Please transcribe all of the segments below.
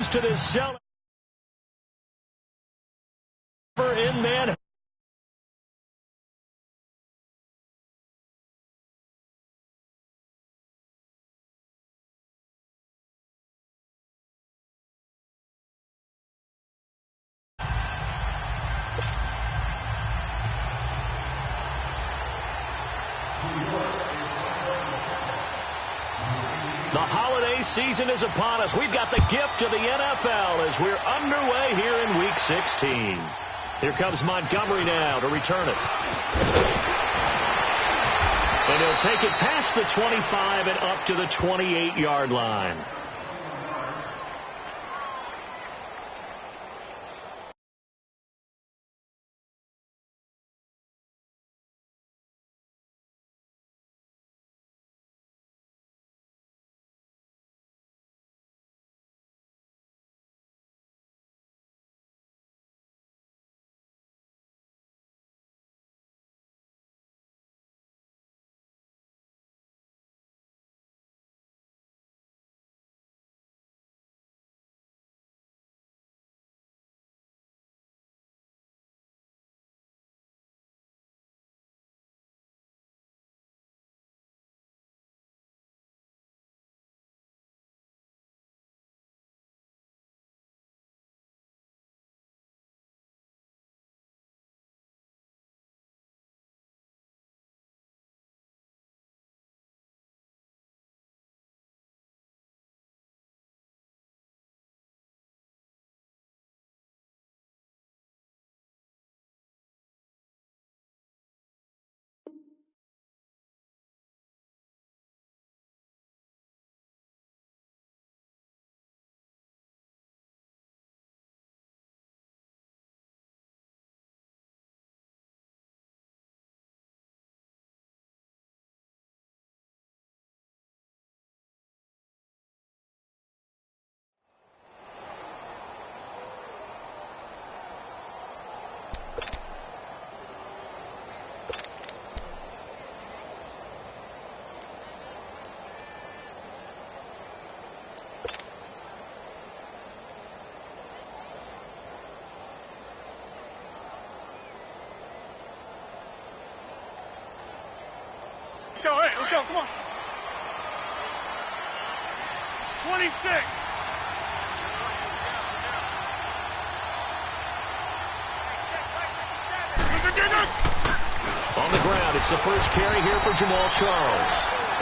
Returns to this cell. In man. The holiday season is upon us. We've got the gift of the NFL as we're underway here in Week 16. Here comes Montgomery now to return it. And he'll take it past the 25 and up to the 28-yard line. Let's go, come on. 26. On the ground, it's the first carry here for Jamaal Charles.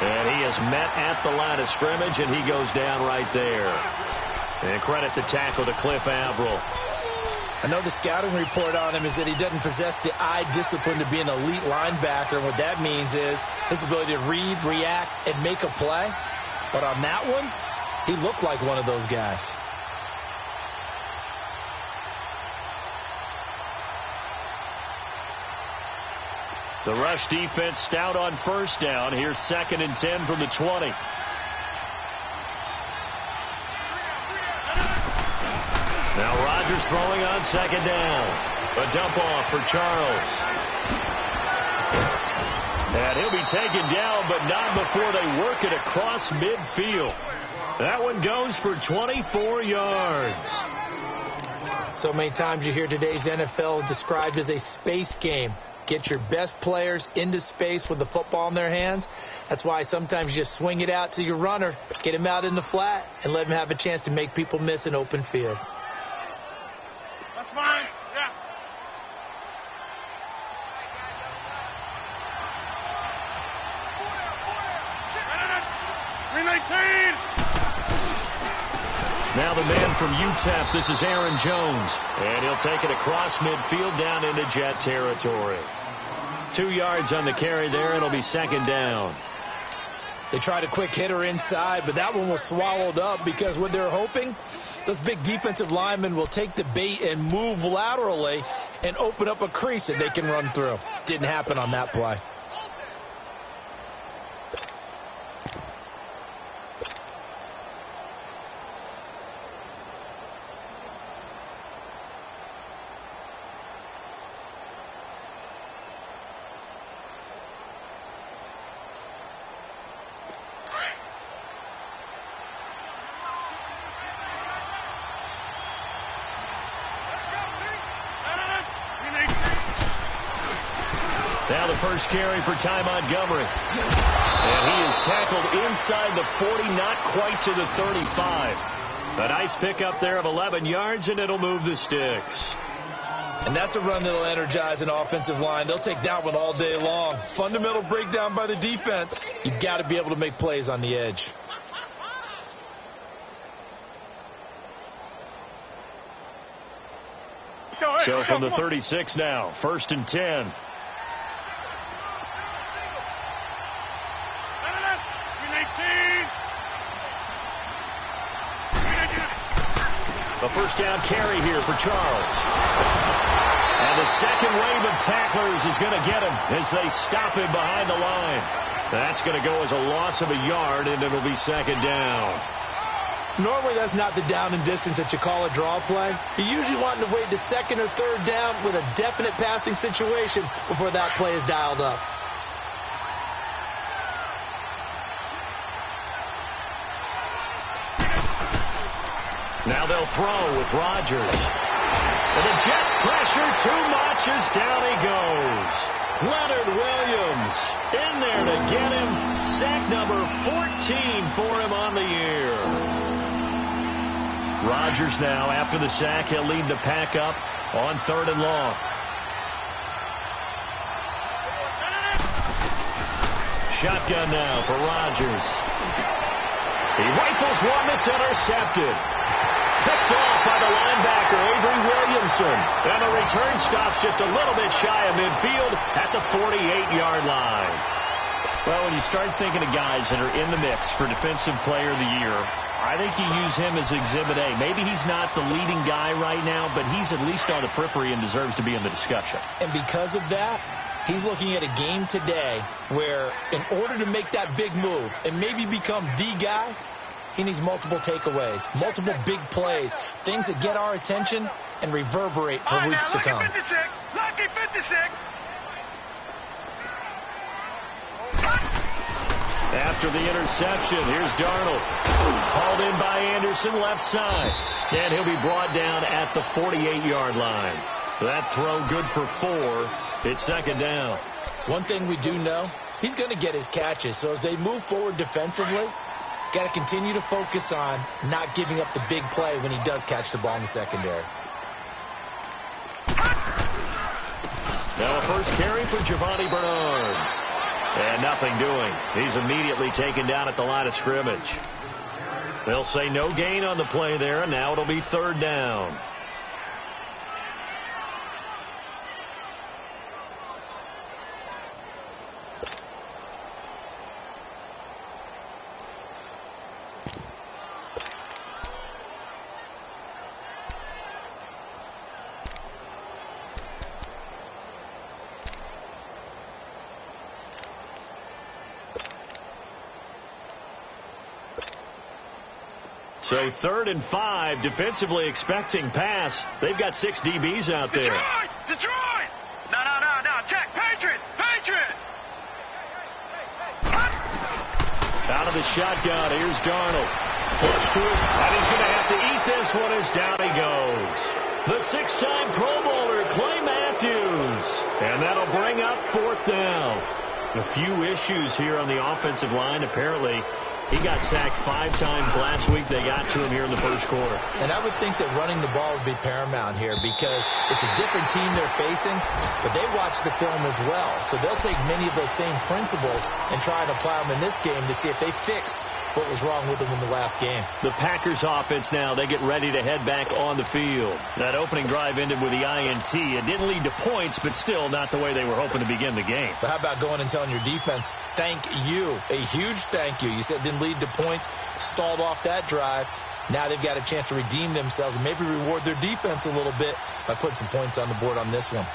And he is met at the line of scrimmage, and he goes down right there. And credit the tackle to Cliff Avril. I know the scouting report on him is that he doesn't possess the eye discipline to be an elite linebacker. And what that means is his ability to read, react, and make a play. But on that one, he looked like one of those guys. The rush defense stout on first down. Here's 2nd and 10 from the 20. Now Rodgers throwing on 2nd down. A dump off for Charles. And he'll be taken down, but not before they work it across midfield. That one goes for 24 yards. So many times you hear today's NFL described as a space game. Get your best players into space with the football in their hands. That's why sometimes you just swing it out to your runner, get him out in the flat, and let him have a chance to make people miss an open field. That's fine. Yeah. Now the man from UTEP, this is Aaron Jones. And he'll take it across midfield down into Jet territory. 2 yards on the carry there. It'll be 2nd down. They tried a quick hitter inside, but that one was swallowed up because what they're hoping, those big defensive linemen will take the bait and move laterally and open up a crease that they can run through. Didn't happen on that play. Now the first carry for Ty Montgomery. And he is tackled inside the 40, not quite to the 35. A nice pickup there of 11 yards, and it'll move the sticks. And that's a run that'll energize an offensive line. They'll take that one all day long. Fundamental breakdown by the defense. You've got to be able to make plays on the edge. So from the 36 now, 1st and 10. A first down carry here for Charles. And the second wave of tacklers is going to get him as they stop him behind the line. That's going to go as a loss of a yard, and it'll be 2nd down. Normally, that's not the down and distance that you call a draw play. You're usually wanting to wait to 2nd or 3rd down with a definite passing situation before that play is dialed up. Now they'll throw with Rodgers. And the Jets pressure too much as down he goes. Leonard Williams in there to get him. Sack number 14 for him on the year. Rodgers now, after the sack, he'll lead the pack up on 3rd and long. Shotgun now for Rodgers. He rifles one that's intercepted. Picked off by the linebacker, Avery Williamson. And the return stops just a little bit shy of midfield at the 48-yard line. Well, when you start thinking of guys that are in the mix for Defensive Player of the Year, I think you use him as Exhibit A. Maybe he's not the leading guy right now, but he's at least on the periphery and deserves to be in the discussion. And because of that, he's looking at a game today where in order to make that big move and maybe become the guy, he needs multiple takeaways, multiple big plays, things that get our attention and reverberate for weeks to come. Lucky 56. After the interception, here's Darnold. Hauled in by Anderson, left side. And he'll be brought down at the 48-yard line. That throw good for 4. It's 2nd down. One thing we do know, he's going to get his catches. So as they move forward defensively, got to continue to focus on not giving up the big play when he does catch the ball in the secondary. Now a first carry for Giovanni Bernard. And nothing doing. He's immediately taken down at the line of scrimmage. They'll say no gain on the play there, and now it'll be 3rd down. So 3rd and 5, defensively expecting pass. They've got 6 DBs out there. Detroit! No. Check. Patriot! Out of the shotgun, here's Darnold. Flush to his, and he's going to have to eat this one as down he goes. The 6-time Pro Bowler, Clay Matthews. And that'll bring up 4th down. A few issues here on the offensive line. Apparently, he got sacked 5 times last week. They got to him here in the first quarter. And I would think that running the ball would be paramount here because it's a different team they're facing, but they watch the film as well. So they'll take many of those same principles and try and apply them in this game to see if they fixed what was wrong with them in the last game. The Packers offense now, they get ready to head back on the field. That opening drive ended with the INT. It didn't lead to points, but still not the way they were hoping to begin the game. But how about going and telling your defense, thank you, a huge thank you. You said it didn't lead to points, stalled off that drive. Now they've got a chance to redeem themselves and maybe reward their defense a little bit by putting some points on the board on this one.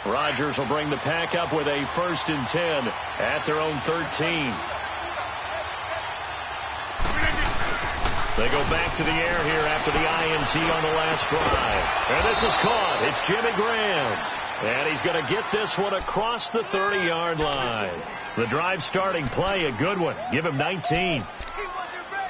Rodgers will bring the pack up with a 1st and 10 at their own 13. They go back to the air here after the INT on the last drive. And this is caught. It's Jimmy Graham. And he's going to get this one across the 30-yard line. The drive starting play, a good one. Give him 19.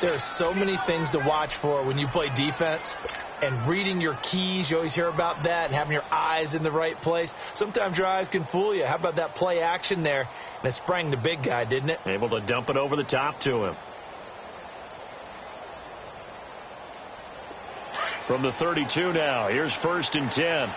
There are so many things to watch for when you play defense. And reading your keys, you always hear about that, and having your eyes in the right place. Sometimes your eyes can fool you. How about that play action there? And it sprang the big guy, didn't it? Able to dump it over the top to him. From the 32 now, here's 1st and 10.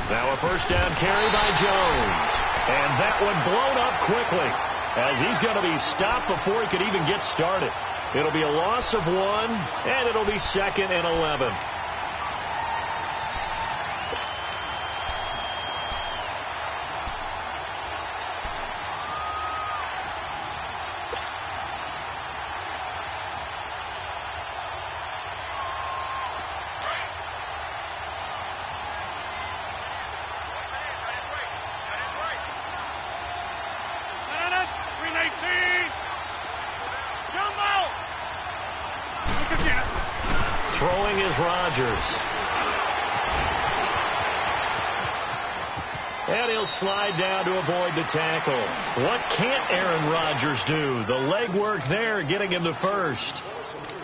Now a first down carry by Jones. And that one blown up quickly as he's going to be stopped before he could even get started. It'll be a loss of 1, and it'll be 2nd and 11. Throwing is Rodgers. And he'll slide down to avoid the tackle. What can't Aaron Rodgers do? The leg work there, getting him the first.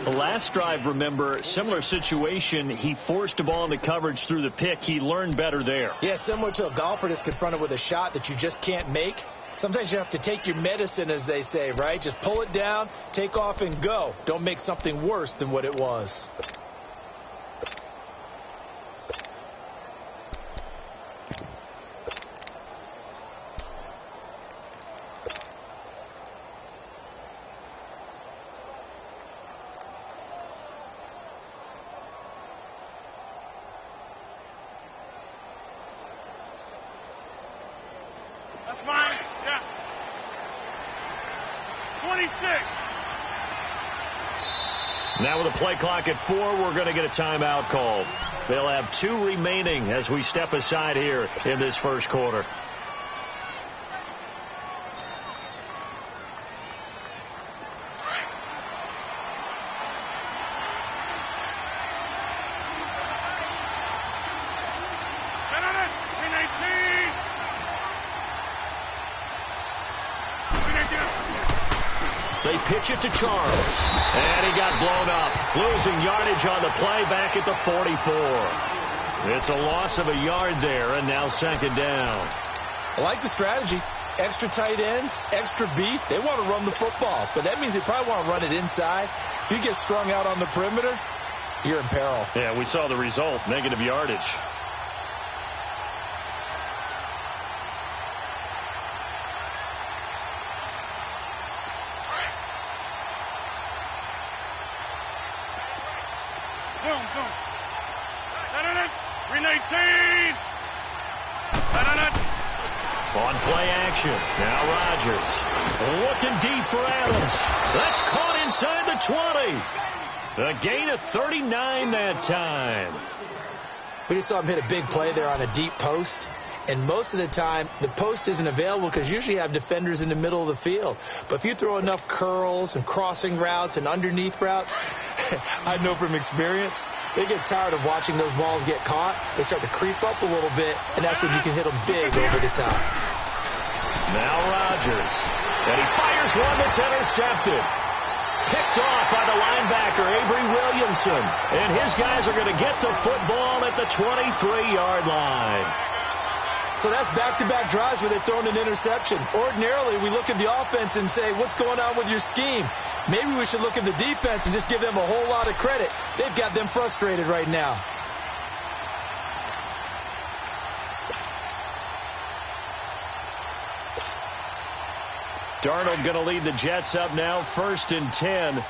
The last drive, remember, similar situation. He forced a ball into coverage through the pick. He learned better there. Yeah, similar to a golfer that's confronted with a shot that you just can't make. Sometimes you have to take your medicine, as they say, right? Just pull it down, take off, and go. Don't make something worse than what it was. That's mine. Yeah. 26. Now with a play clock at 4, we're going to get a timeout called. They'll have 2 remaining as we step aside here in this first quarter. They pitch it to Charles. And he got blown up. Losing yardage on the play back at the 44. It's a loss of a yard there, and now 2nd down. I like the strategy. Extra tight ends, extra beef. They want to run the football, but that means they probably want to run it inside. If you get strung out on the perimeter, you're in peril. Yeah, we saw the result, negative yardage. Boom, boom. 319. On play action. Now Rodgers. Looking deep for Adams. That's caught inside the 20. A gain of 39 that time. We just saw him hit a big play there on a deep post. And most of the time, the post isn't available because usually you have defenders in the middle of the field. But if you throw enough curls and crossing routes and underneath routes, I know from experience, they get tired of watching those balls get caught. They start to creep up a little bit, and that's when you can hit them big over the top. Now Rodgers. And he fires one that's intercepted. Picked off by the linebacker, Avery Williamson. And his guys are going to get the football at the 23-yard line. So that's back-to-back drives where they've thrown an interception. Ordinarily, we look at the offense and say, what's going on with your scheme? Maybe we should look at the defense and just give them a whole lot of credit. They've got them frustrated right now. Darnold going to lead the Jets up now, 1st and 10.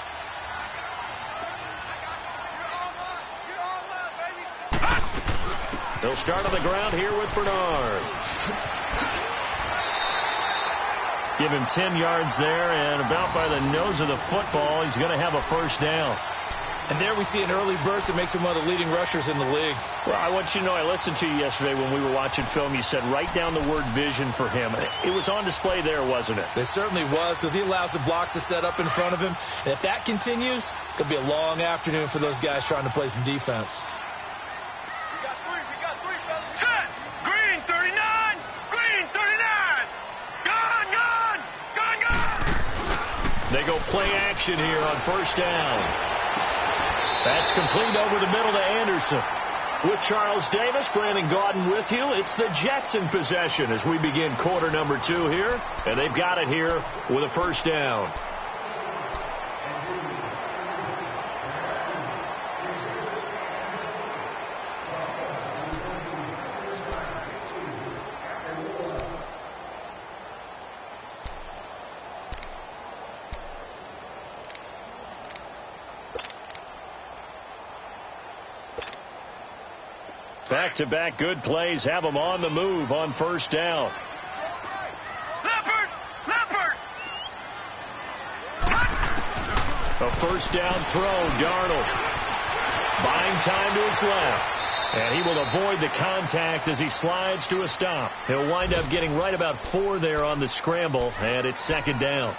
They'll start on the ground here with Bernard. Give him 10 yards there, and about by the nose of the football, he's going to have a first down. And there we see an early burst that makes him one of the leading rushers in the league. Well, I want you to know, I listened to you yesterday when we were watching film. You said write down the word vision for him. It was on display there, wasn't it? It certainly was, because he allows the blocks to set up in front of him. And if that continues, it could be a long afternoon for those guys trying to play some defense. We got three, fellas. Set. Green, 39. They go play action here on first down. That's complete over the middle to Anderson. With Charles Davis, Brandon Gaudin with you. It's the Jets in possession as we begin quarter number 2 here. And they've got it here with a first down. Back-to-back good plays have them on the move on first down. Leopard! A first down throw, Darnold. Buying time to his left. And he will avoid the contact as he slides to a stop. He'll wind up getting right about 4 there on the scramble, and it's second down.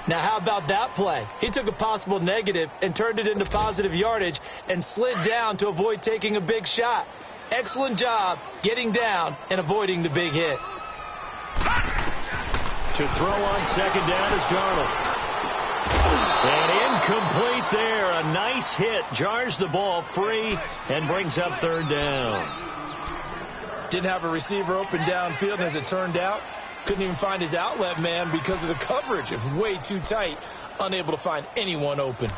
Now, how about that play? He took a possible negative and turned it into positive yardage and slid down to avoid taking a big shot. Excellent job getting down and avoiding the big hit. To throw on second down is Darnold. And incomplete there. A nice hit. Jars the ball free and brings up third down. Didn't have a receiver open downfield, and as it turned out, couldn't even find his outlet man because of the coverage. It was way too tight. Unable to find anyone open.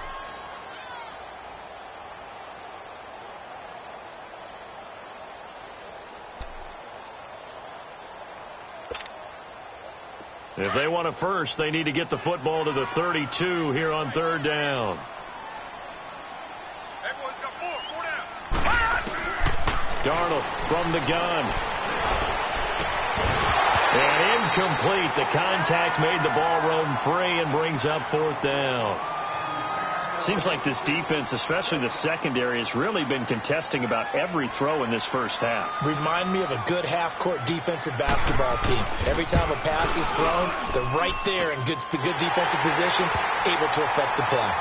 If they want a first, they need to get the football to the 32 here on third down. Everyone's got 4 down. Darnold from the gun. And incomplete. The contact made the ball roam free and brings up fourth down. Seems like this defense, especially the secondary, has really been contesting about every throw in this first half. Remind me of a good half-court defensive basketball team. Every time a pass is thrown, they're right there in good defensive position, able to affect the play.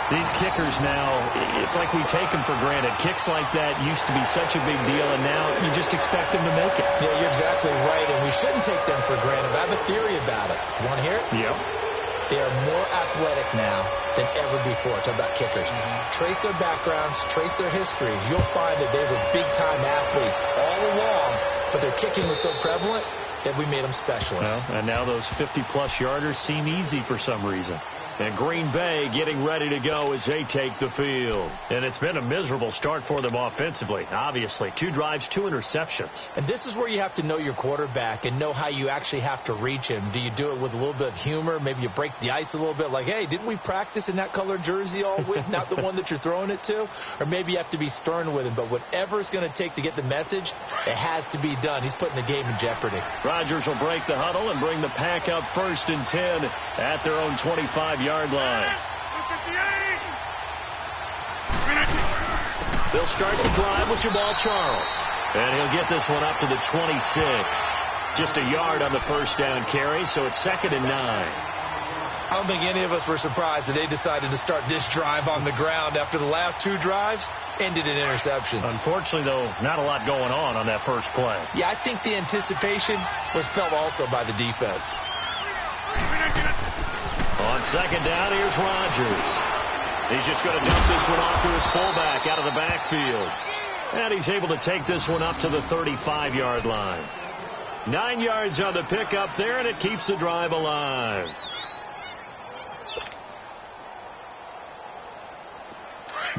These kickers now, it's like we take them for granted. Kicks like that used to be such a big deal, and now you just expect them to make it. Yeah, you're exactly right, and we shouldn't take them for granted. I have a theory about it. You want to hear it? Yep. They are more athletic now than ever before. Talk about kickers. Trace their backgrounds, trace their histories. You'll find that they were big-time athletes all along, but their kicking was so prevalent that we made them specialists. Well, and now those 50-plus yarders seem easy for some reason. And Green Bay getting ready to go as they take the field. And it's been a miserable start for them offensively, obviously. 2 drives, 2 interceptions. And this is where you have to know your quarterback and know how you actually have to reach him. Do you do it with a little bit of humor? Maybe you break the ice a little bit like, hey, didn't we practice in that colored jersey all week? Not the one that you're throwing it to? Or maybe you have to be stern with him. But whatever it's going to take to get the message, it has to be done. He's putting the game in jeopardy. Rodgers will break the huddle and bring the pack up first and 10 at their own 25-yard line. They'll start the drive with Jamal Charles. And he'll get this one up to the 26. Just a yard on the first down carry, so it's second and 9. I don't think any of us were surprised that they decided to start this drive on the ground after the last 2 drives ended in interceptions. Unfortunately, though, not a lot going on that first play. Yeah, I think the anticipation was felt also by the defense. On second down, here's Rodgers. He's just going to dump this one off to his fullback out of the backfield. And he's able to take this one up to the 35-yard line. 9 yards on the pickup there, and it keeps the drive alive.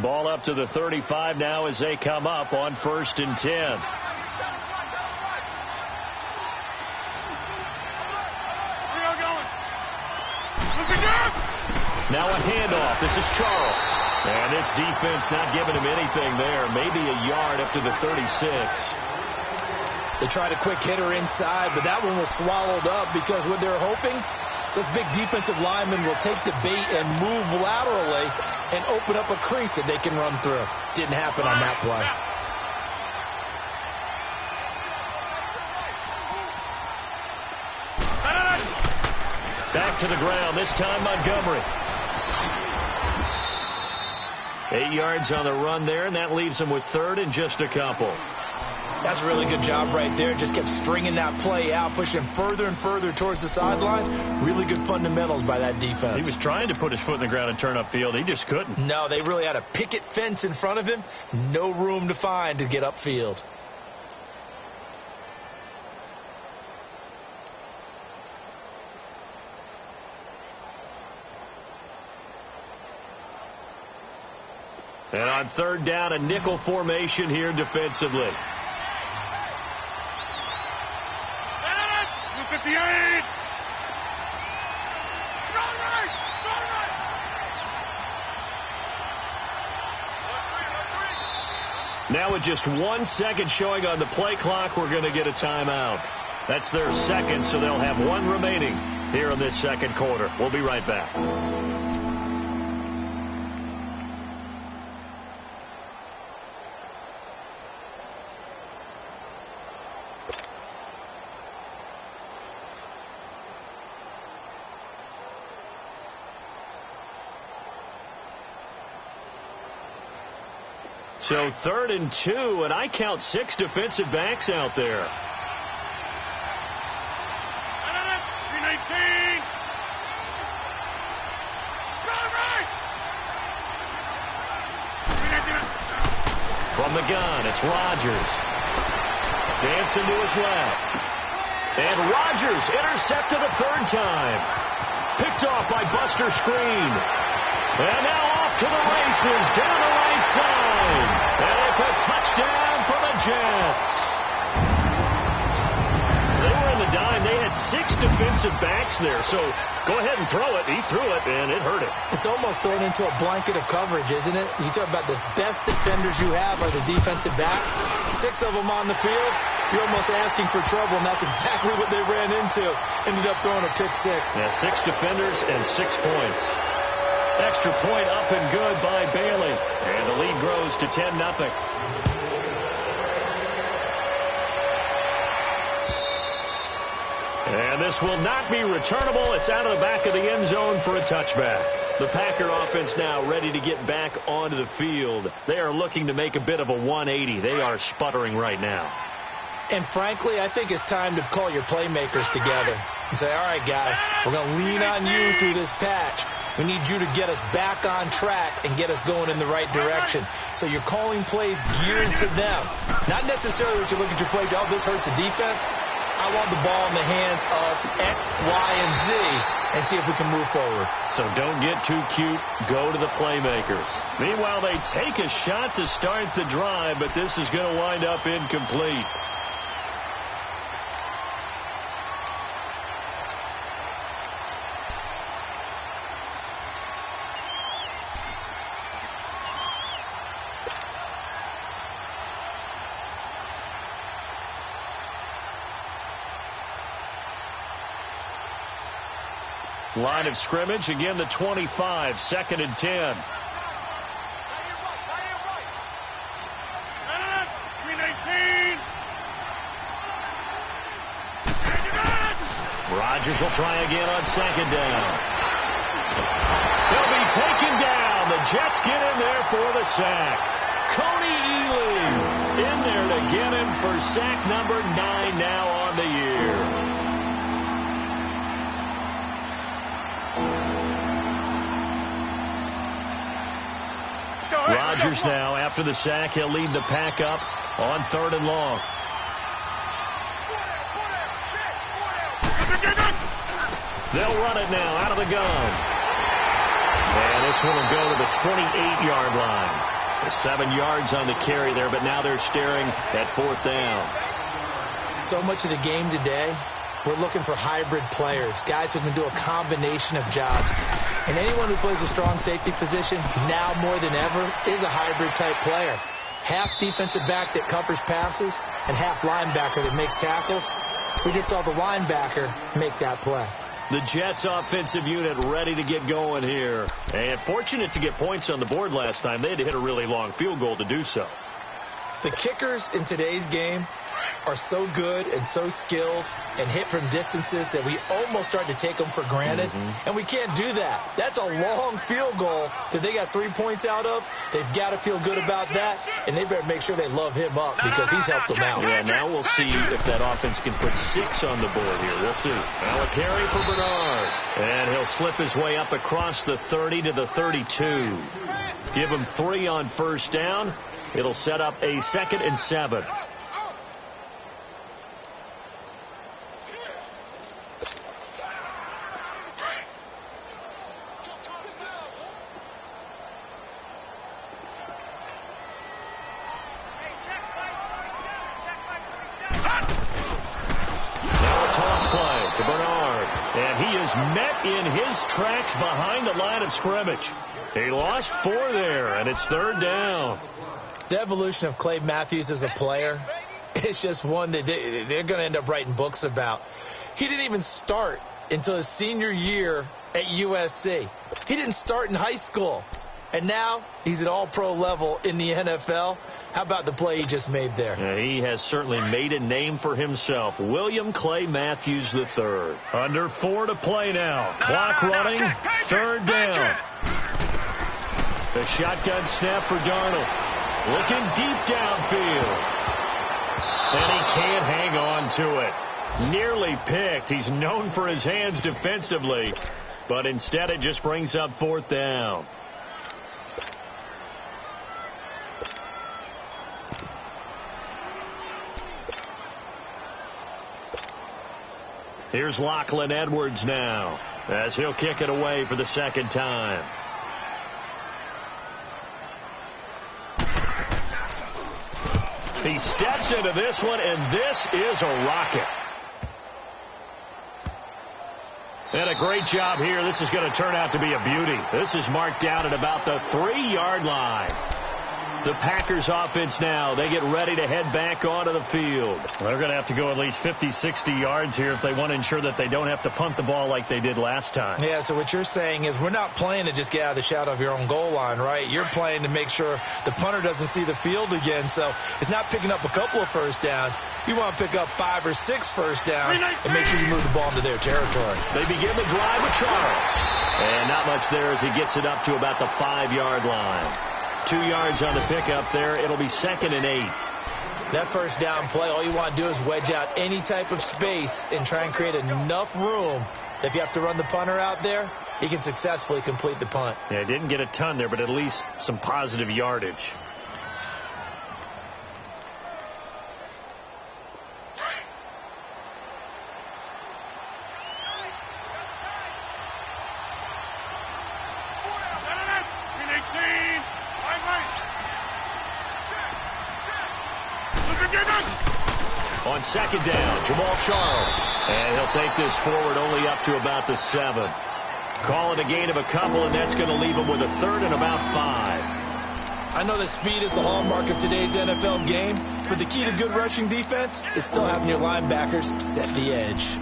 Ball up to the 35 now as they come up on first and 10. Now a handoff. This is Charles. And this defense not giving him anything there. Maybe a yard up to the 36. They tried a quick hitter inside, but that one was swallowed up because what they're hoping, those big defensive linemen will take the bait and move laterally and open up a crease that they can run through. Didn't happen on that play. Back to the ground, this time Montgomery. 8 yards on the run there, and that leaves them with third and just a couple. That's a really good job right there. Just kept stringing that play out, pushing further and further towards the sideline. Really good fundamentals by that defense. He was trying to put his foot in the ground and turn upfield. He just couldn't. No, they really had a picket fence in front of him. No room to find to get upfield. And on third down, a nickel formation here defensively. 258. Now with just 1 second showing on the play clock, we're going to get a timeout. That's their second, so they'll have one remaining here in this second quarter. We'll be right back. So 3rd and 2, and I count 6 defensive backs out there. 319. From the gun, it's Rodgers. Dancing to his left. And Rodgers intercepted a 3rd time. Picked off by Buster Screen. And now off to the races down the right side. And it's a touchdown for the Jets. They were in the dime. They had 6 defensive backs there. So go ahead and throw it. He threw it, and it hurt him. It's almost thrown into a blanket of coverage, isn't it? You talk about the best defenders you have are the defensive backs. 6 of them on the field. You're almost asking for trouble, and that's exactly what they ran into. Ended up throwing a pick 6. Yeah, 6 defenders and 6 points. Extra point up and good by Bailey. And the lead grows to 10-0. And this will not be returnable. It's out of the back of the end zone for a touchback. The Packer offense now ready to get back onto the field. They are looking to make a bit of a 180. They are sputtering right now. And frankly, I think it's time to call your playmakers together and say, all right, guys, we're going to lean on you through this patch. We need you to get us back on track and get us going in the right direction. So you're calling plays geared to them. Not necessarily what you look at your plays, oh, this hurts the defense. I want the ball in the hands of X, Y, and Z and see if we can move forward. So don't get too cute. Go to the playmakers. Meanwhile, they take a shot to start the drive, but this is going to wind up incomplete. Line of scrimmage, again the 25, 2nd and 10. Rodgers will try again on 2nd down. He'll be taken down. The Jets get in there for the sack. Cody Ealy in there to get him for sack number 9 now on the year. Rodgers now, after the sack, he'll lead the pack up on 3rd and long. They'll run it now out of the gun. And this one will go to the 28-yard line. 7 yards on the carry there, but now they're staring at 4th down. So much of the game today, we're looking for hybrid players, guys who can do a combination of jobs. And anyone who plays a strong safety position, now more than ever, is a hybrid-type player. Half defensive back that covers passes and half linebacker that makes tackles. We just saw the linebacker make that play. The Jets offensive unit ready to get going here. And fortunate to get points on the board last time. They had to hit a really long field goal to do so. The kickers in today's game are so good and so skilled and hit from distances that we almost start to take them for granted. And we can't do that. That's a long field goal that they got 3 points out of. They've got to feel good about that, and they better make sure they love him up because he's helped them out. Yeah, now we'll see if that offense can put 6 on the board here. We'll see. Now a carry for Bernard. And he'll slip his way up across the 30 to the 32. Give him 3 on first down. It'll set up a 2nd and 7. Met in his tracks behind the line of scrimmage. He lost 4 there, and it's 3rd down. The evolution of Clay Matthews as a player is just one that they're going to end up writing books about. He didn't even start until his senior year at USC. He didn't start in high school. And now he's at all-pro level in the NFL. How about the play he just made there? Yeah, he has certainly made a name for himself. William Clay Matthews III. Under 4 to play now. Clock running. 3rd down. The shotgun snap for Darnold. Looking deep downfield. And he can't hang on to it. Nearly picked. He's known for his hands defensively. But instead it just brings up 4th down. Here's Lachlan Edwards now as he'll kick it away for the 2nd time. He steps into this one, and this is a rocket. And a great job here. This is going to turn out to be a beauty. This is marked down at about the 3-yard line. The Packers offense now, they get ready to head back onto the field. They're going to have to go at least 50, 60 yards here if they want to ensure that they don't have to punt the ball like they did last time. Yeah, so what you're saying is we're not playing to just get out of the shadow of your own goal line, right? You're playing to make sure the punter doesn't see the field again. So it's not picking up a couple of first downs. You want to pick up 5 or 6 first downs and make sure you move the ball into their territory. They begin the drive with Charles. And not much there as he gets it up to about the 5-yard line. 2 yards on the pickup there. It'll be 2nd and 8. That first down play, all you want to do is wedge out any type of space and try and create enough room that if you have to run the punter out there, he can successfully complete the punt. Yeah, didn't get a ton there, but at least some positive yardage. On 2nd down, Jamal Charles. And he'll take this forward only up to about the 7. Call it a gain of a couple, and that's going to leave him with a 3rd and about 5. I know that speed is the hallmark of today's NFL game, but the key to good rushing defense is still having your linebackers set the edge.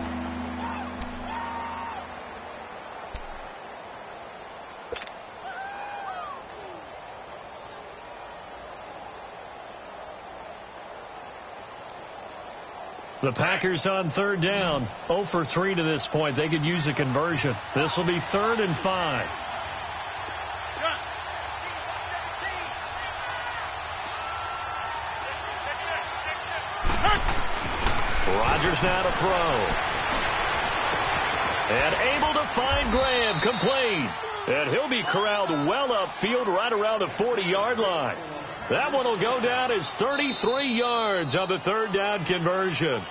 The Packers on 3rd down. 0 for 3 to this point. They could use a conversion. This will be 3rd and 5. Rodgers now to throw. And able to find Graham. Complete. And he'll be corralled well upfield right around the 40-yard line. That one will go down as 33 yards on the 3rd down conversion.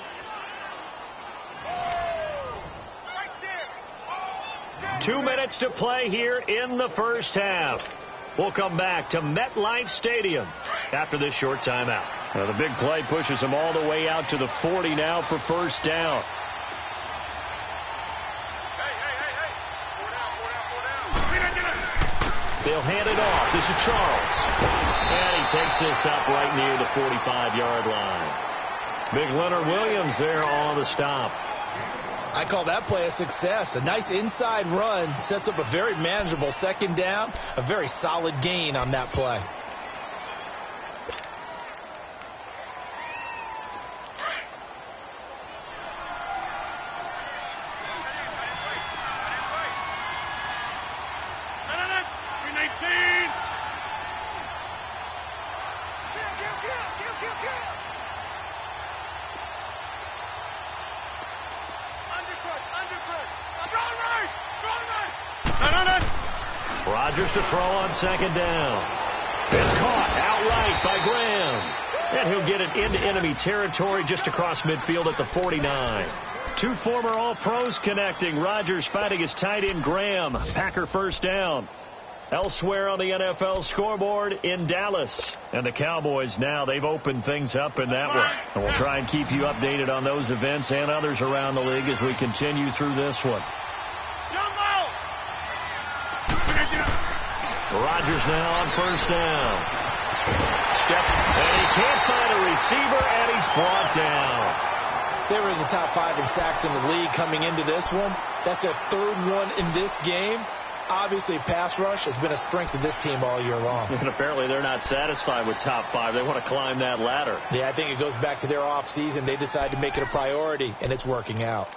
Two minutes to play here in the first half. We'll come back to MetLife Stadium after this short timeout. Now the big play pushes them all the way out to the 40 now for first down. They'll hand it off. This is Charles. And he takes this up right near the 45-yard line. Big Leonard Williams there on the stop. I call that play a success. A nice inside run sets up a very manageable 2nd down. A very solid gain on that play. Rodgers to throw on second down. It's caught outright by Graham. And he'll get it into enemy territory just across midfield at the 49. Two former All-Pros connecting. Rodgers fighting his tight end Graham. Packer first down. Elsewhere on the NFL scoreboard in Dallas. And the Cowboys now, they've opened things up in that one. And we'll try and keep you updated on those events and others around the league as we continue through this one. Rodgers now on first down. Steps, and he can't find a receiver, and he's brought down. They were in the top 5 in sacks in the league coming into this one. That's their third one in this game. Obviously, pass rush has been a strength of this team all year long. And apparently they're not satisfied with top 5. They want to climb that ladder. Yeah, I think it goes back to their offseason. They decided to make it a priority, and it's working out.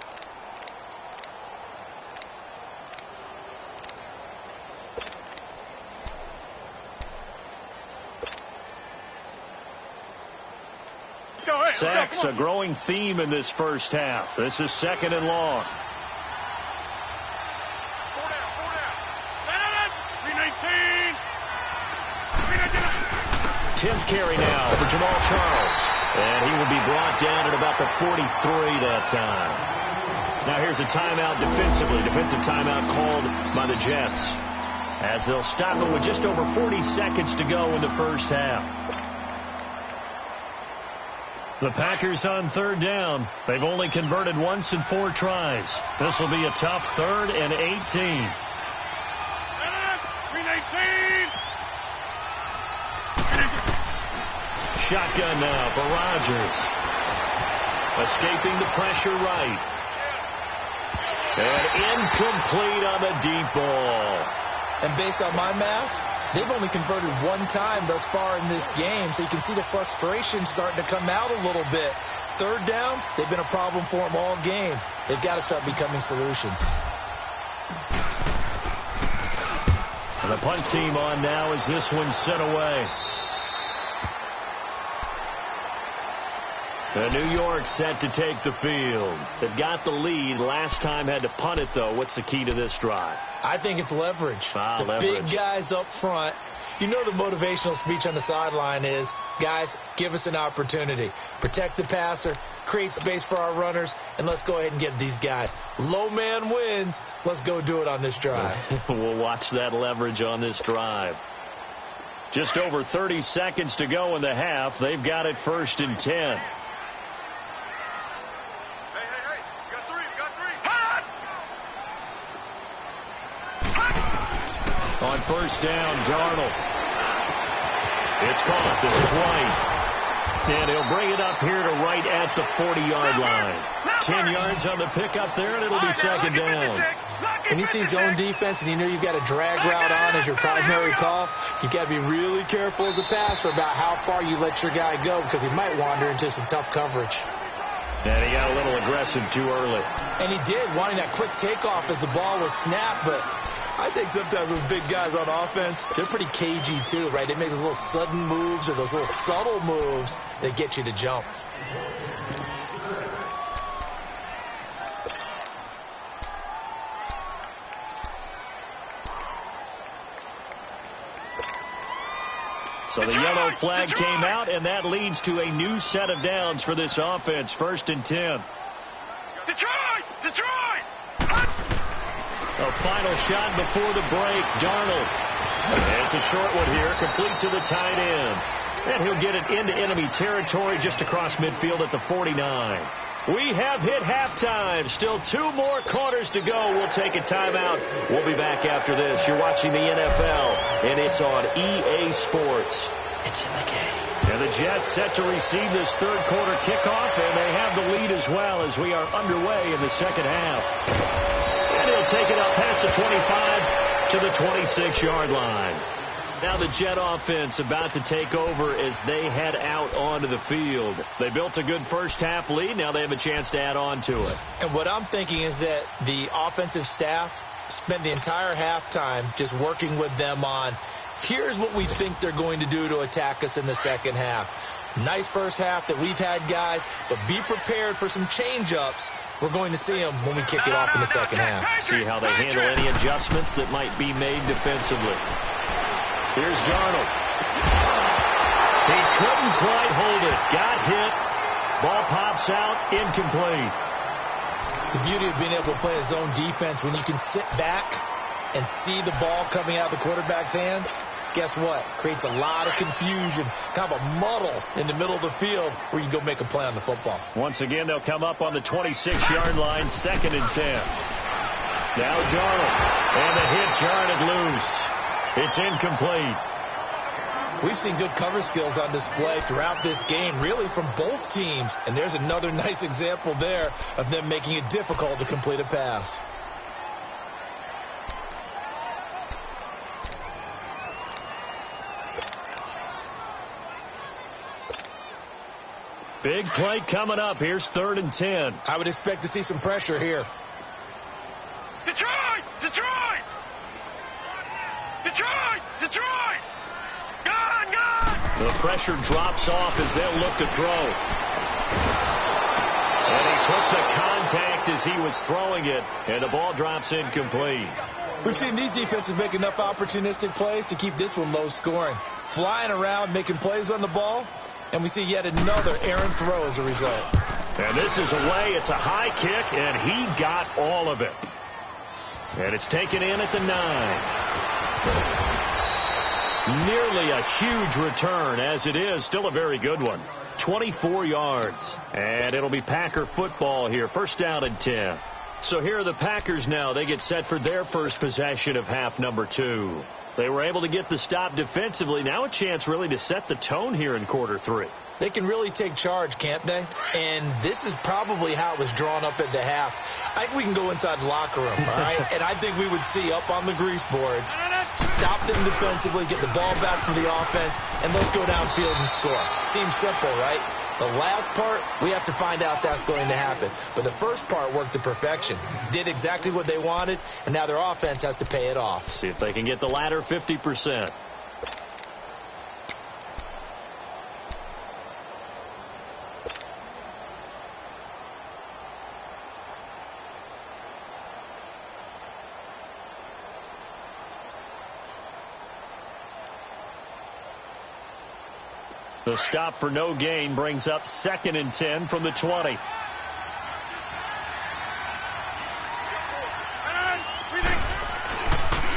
Sacks, a growing theme in this first half. This is second and long. 10th carry now for Jamal Charles. And he will be brought down at about the 43 that time. Now here's a timeout defensively. Defensive timeout called by the Jets, as they'll stop it with just over 40 seconds to go in the first half. The Packers on third down. They've only converted once in 4 tries. This will be a tough 3rd and 18. Shotgun now for Rodgers. Escaping the pressure right. And incomplete on the deep ball. And based on my math, they've only converted 1 time thus far in this game, so you can see the frustration starting to come out a little bit. Third downs, they've been a problem for them all game. They've got to start becoming solutions. And the punt team on now as this one's sent away. And New York set to take the field. They've got the lead. Last time had to punt it, though. What's the key to this drive? I think it's leverage. Leverage. Big guys up front. You know the motivational speech on the sideline is, guys, give us an opportunity. Protect the passer, create space for our runners, and let's go ahead and get these guys. Low man wins. Let's go do it on this drive. We'll watch that leverage on this drive. Just over 30 seconds to go in the half. They've got it 1st and 10. On first down, Darnold. It's caught. This is White. And he'll bring it up here to right at the 40-yard line. 10 yards on the pickup there, and it'll be second down. When you see zone defense and you know you've got a drag route on as your primary call, you've got to be really careful as a passer about how far you let your guy go, because he might wander into some tough coverage. And he got a little aggressive too early. And he did, wanting that quick takeoff as the ball was snapped, but I think sometimes those big guys on offense, they're pretty cagey too, right? They make those little sudden moves or those little subtle moves that get you to jump. So the yellow flag came out, and that leads to a new set of downs for this offense. 1st and 10. Detroit! A final shot before the break. Darnold. And it's a short one here, complete to the tight end. And he'll get it into enemy territory just across midfield at the 49. We have hit halftime. Still 2 more quarters to go. We'll take a timeout. We'll be back after this. You're watching the NFL, and it's on EA Sports. It's in the game. And the Jets set to receive this 3rd quarter kickoff, and they have the lead as well as we are underway in the second half. And he'll take it up past the 25 to the 26-yard line. Now the Jet offense about to take over as they head out onto the field. They built a good first half lead. Now they have a chance to add on to it. And what I'm thinking is that the offensive staff spent the entire halftime just working with them on, here's what we think they're going to do to attack us in the second half. Nice first half that we've had, guys, but be prepared for some change-ups. We're going to see them when we kick it off in the second half. See how they handle any adjustments that might be made defensively. Here's Darnold. He couldn't quite hold it. Got hit. Ball pops out. Incomplete. The beauty of being able to play a zone defense when you can sit back and see the ball coming out of the quarterback's hands, guess what? Creates a lot of confusion, kind of a muddle in the middle of the field where you can go make a play on the football. Once again, they'll come up on the 26-yard line, 2nd and 10. Now Darnold. And the hit jarred loose. It's incomplete. We've seen good cover skills on display throughout this game, really from both teams. And there's another nice example there of them making it difficult to complete a pass. Big play coming up. Here's 3rd and 10. I would expect to see some pressure here. Detroit! Detroit! Detroit! Detroit! Gone! Gone! The pressure drops off as they'll look to throw. And he took the contact as he was throwing it, and the ball drops incomplete. We've seen these defenses make enough opportunistic plays to keep this one low scoring. Flying around, making plays on the ball, and we see yet another errant throw as a result. And this is away. It's a high kick, and he got all of it. And it's taken in at the 9. Nearly a huge return, as it is. Still a very good one. 24 yards. And it'll be Packer football here. 1st down and 10. So here are the Packers now. They get set for their first possession of half number 2. They were able to get the stop defensively. Now a chance really to set the tone here in quarter 3. They can really take charge, can't they? And this is probably how it was drawn up at the half. I think we can go inside the locker room, all right? And I think we would see up on the grease boards, stop them defensively, get the ball back from the offense, and let's go downfield and score. Seems simple, right? The last part, we have to find out that's going to happen. But the first part worked to perfection. Did exactly what they wanted, and now their offense has to pay it off. See if they can get the latter 50%. The stop for no gain brings up 2nd and 10 from the 20.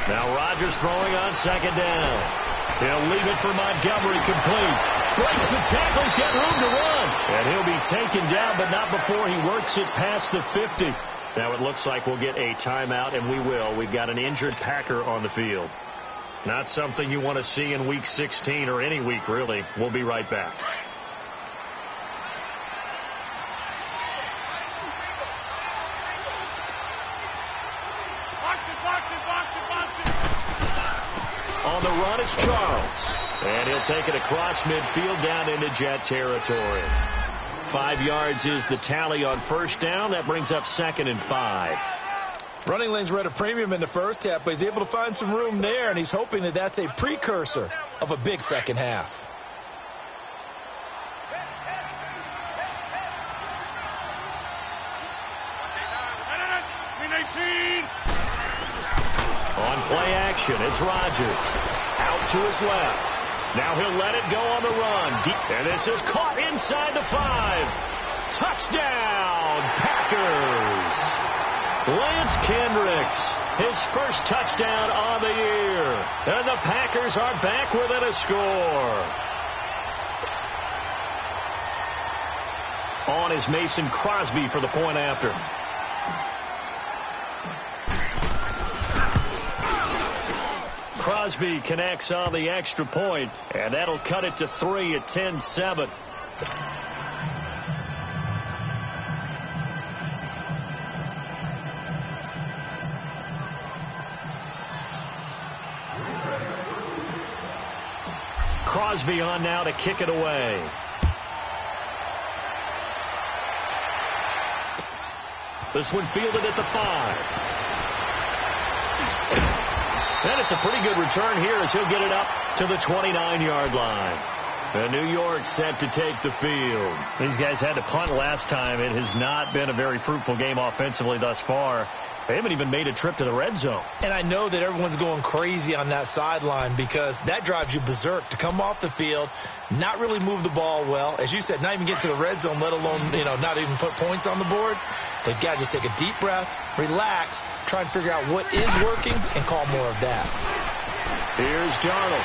Now Rodgers throwing on 2nd down. He'll leave it for Montgomery, complete. Breaks the tackle, he's got room to run. And he'll be taken down, but not before he works it past the 50. Now it looks like we'll get a timeout, and we will. We've got an injured Packer on the field. Not something you want to see in Week 16 or any week, really. We'll be right back. On the run, it's Charles. And he'll take it across midfield down into Jet territory. 5 yards is the tally on 1st down. That brings up 2nd and 5. Running lanes were at a premium in the first half, but he's able to find some room there, and he's hoping that that's a precursor of a big second half. On play action, it's Rodgers. Out to his left. Now he'll let it go on the run. And this is caught inside the 5. Touchdown, Packers. Lance Kendricks, his first touchdown on the year. And the Packers are back within a score. On is Mason Crosby for the point after. Crosby connects on the extra point, and that'll cut it to 3 at 10-7. Crosby on now to kick it away. This one fielded at the 5. And it's a pretty good return here as he'll get it up to the 29-yard line. And New York set to take the field. These guys had to punt last time. It has not been a very fruitful game offensively thus far. They haven't even made a trip to the red zone. And I know that everyone's going crazy on that sideline because that drives you berserk to come off the field, not really move the ball well. As you said, not even get to the red zone, let alone, not even put points on the board. They've got to just take a deep breath, relax, try and figure out what is working, and call more of that. Here's Darnold.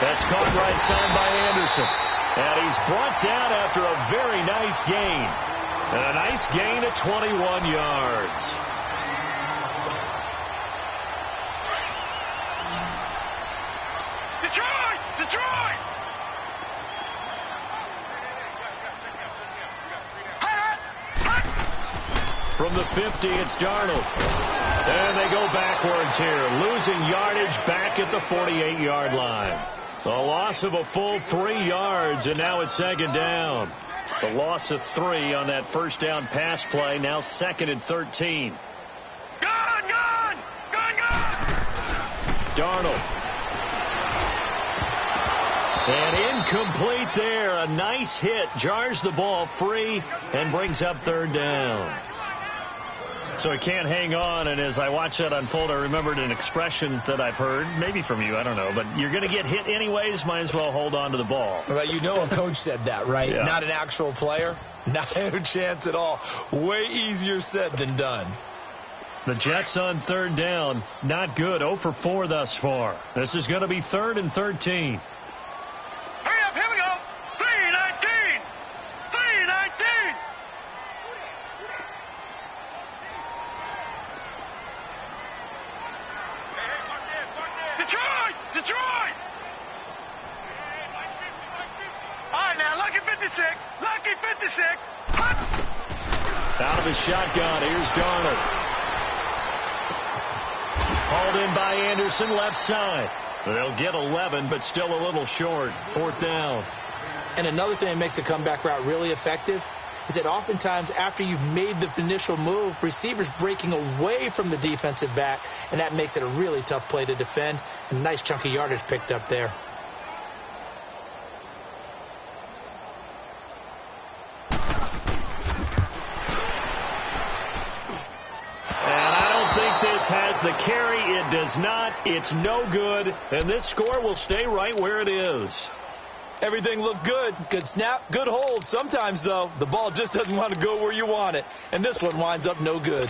That's caught right side by Anderson. And he's brought down after a very nice gain. And a nice gain of 21 yards. Detroit! Detroit! From the 50, it's Darnold. And they go backwards here, losing yardage back at the 48-yard line. A loss of a full 3 yards, and now it's second down. The loss of 3 on that first down pass play, now 2nd and 13. Gone! Darnold. And incomplete there. A nice hit. Jars the ball free and brings up third down. So he can't hang on, and as I watched that unfold, I remembered an expression that I've heard, maybe from you, I don't know, but you're going to get hit anyways, might as well hold on to the ball. Well, a coach said that, right? Yeah. Not an actual player. Not a chance at all. Way easier said than done. The Jets on third down, not good, 0 for 4 thus far. This is going to be 3rd and 13. Hurry up, here we go! 3:19! 3:19! Detroit! All right, now, lucky 56. Lucky 56. Out of his shotgun, here's Darnold. Hauled in by Anderson, left side. They'll get 11, but still a little short. 4th down. And another thing that makes the comeback route really effective is that oftentimes after you've made the initial move, receivers breaking away from the defensive back, and that makes it a really tough play to defend. A nice chunk of yardage picked up there. Has the carry. It does not. It's no good. And this score will stay right where it is. Everything looked good. Good snap, good hold. Sometimes, though, the ball just doesn't want to go where you want it. And this one winds up no good.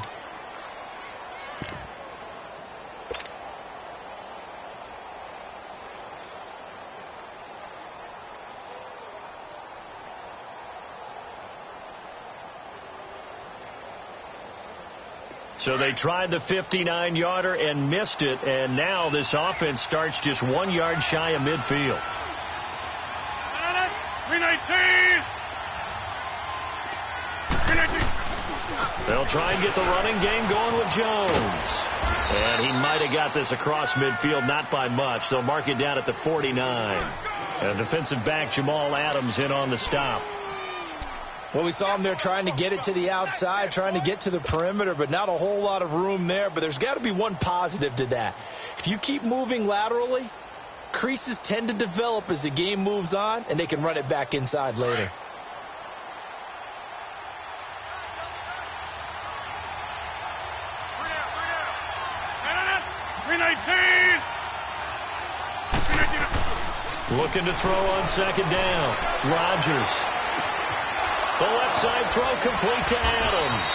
So they tried the 59-yarder and missed it, and now this offense starts just 1 yard shy of midfield. 3:19! They'll try and get the running game going with Jones. And he might have got this across midfield, not by much. They'll mark it down at the 49. And defensive back Jamal Adams in on the stop. Well, we saw him there trying to get it to the outside, trying to get to the perimeter, but not a whole lot of room there. But there's got to be one positive to that. If you keep moving laterally, creases tend to develop as the game moves on, and they can run it back inside later. Looking to throw on second down. Rodgers. The left side throw complete to Adams.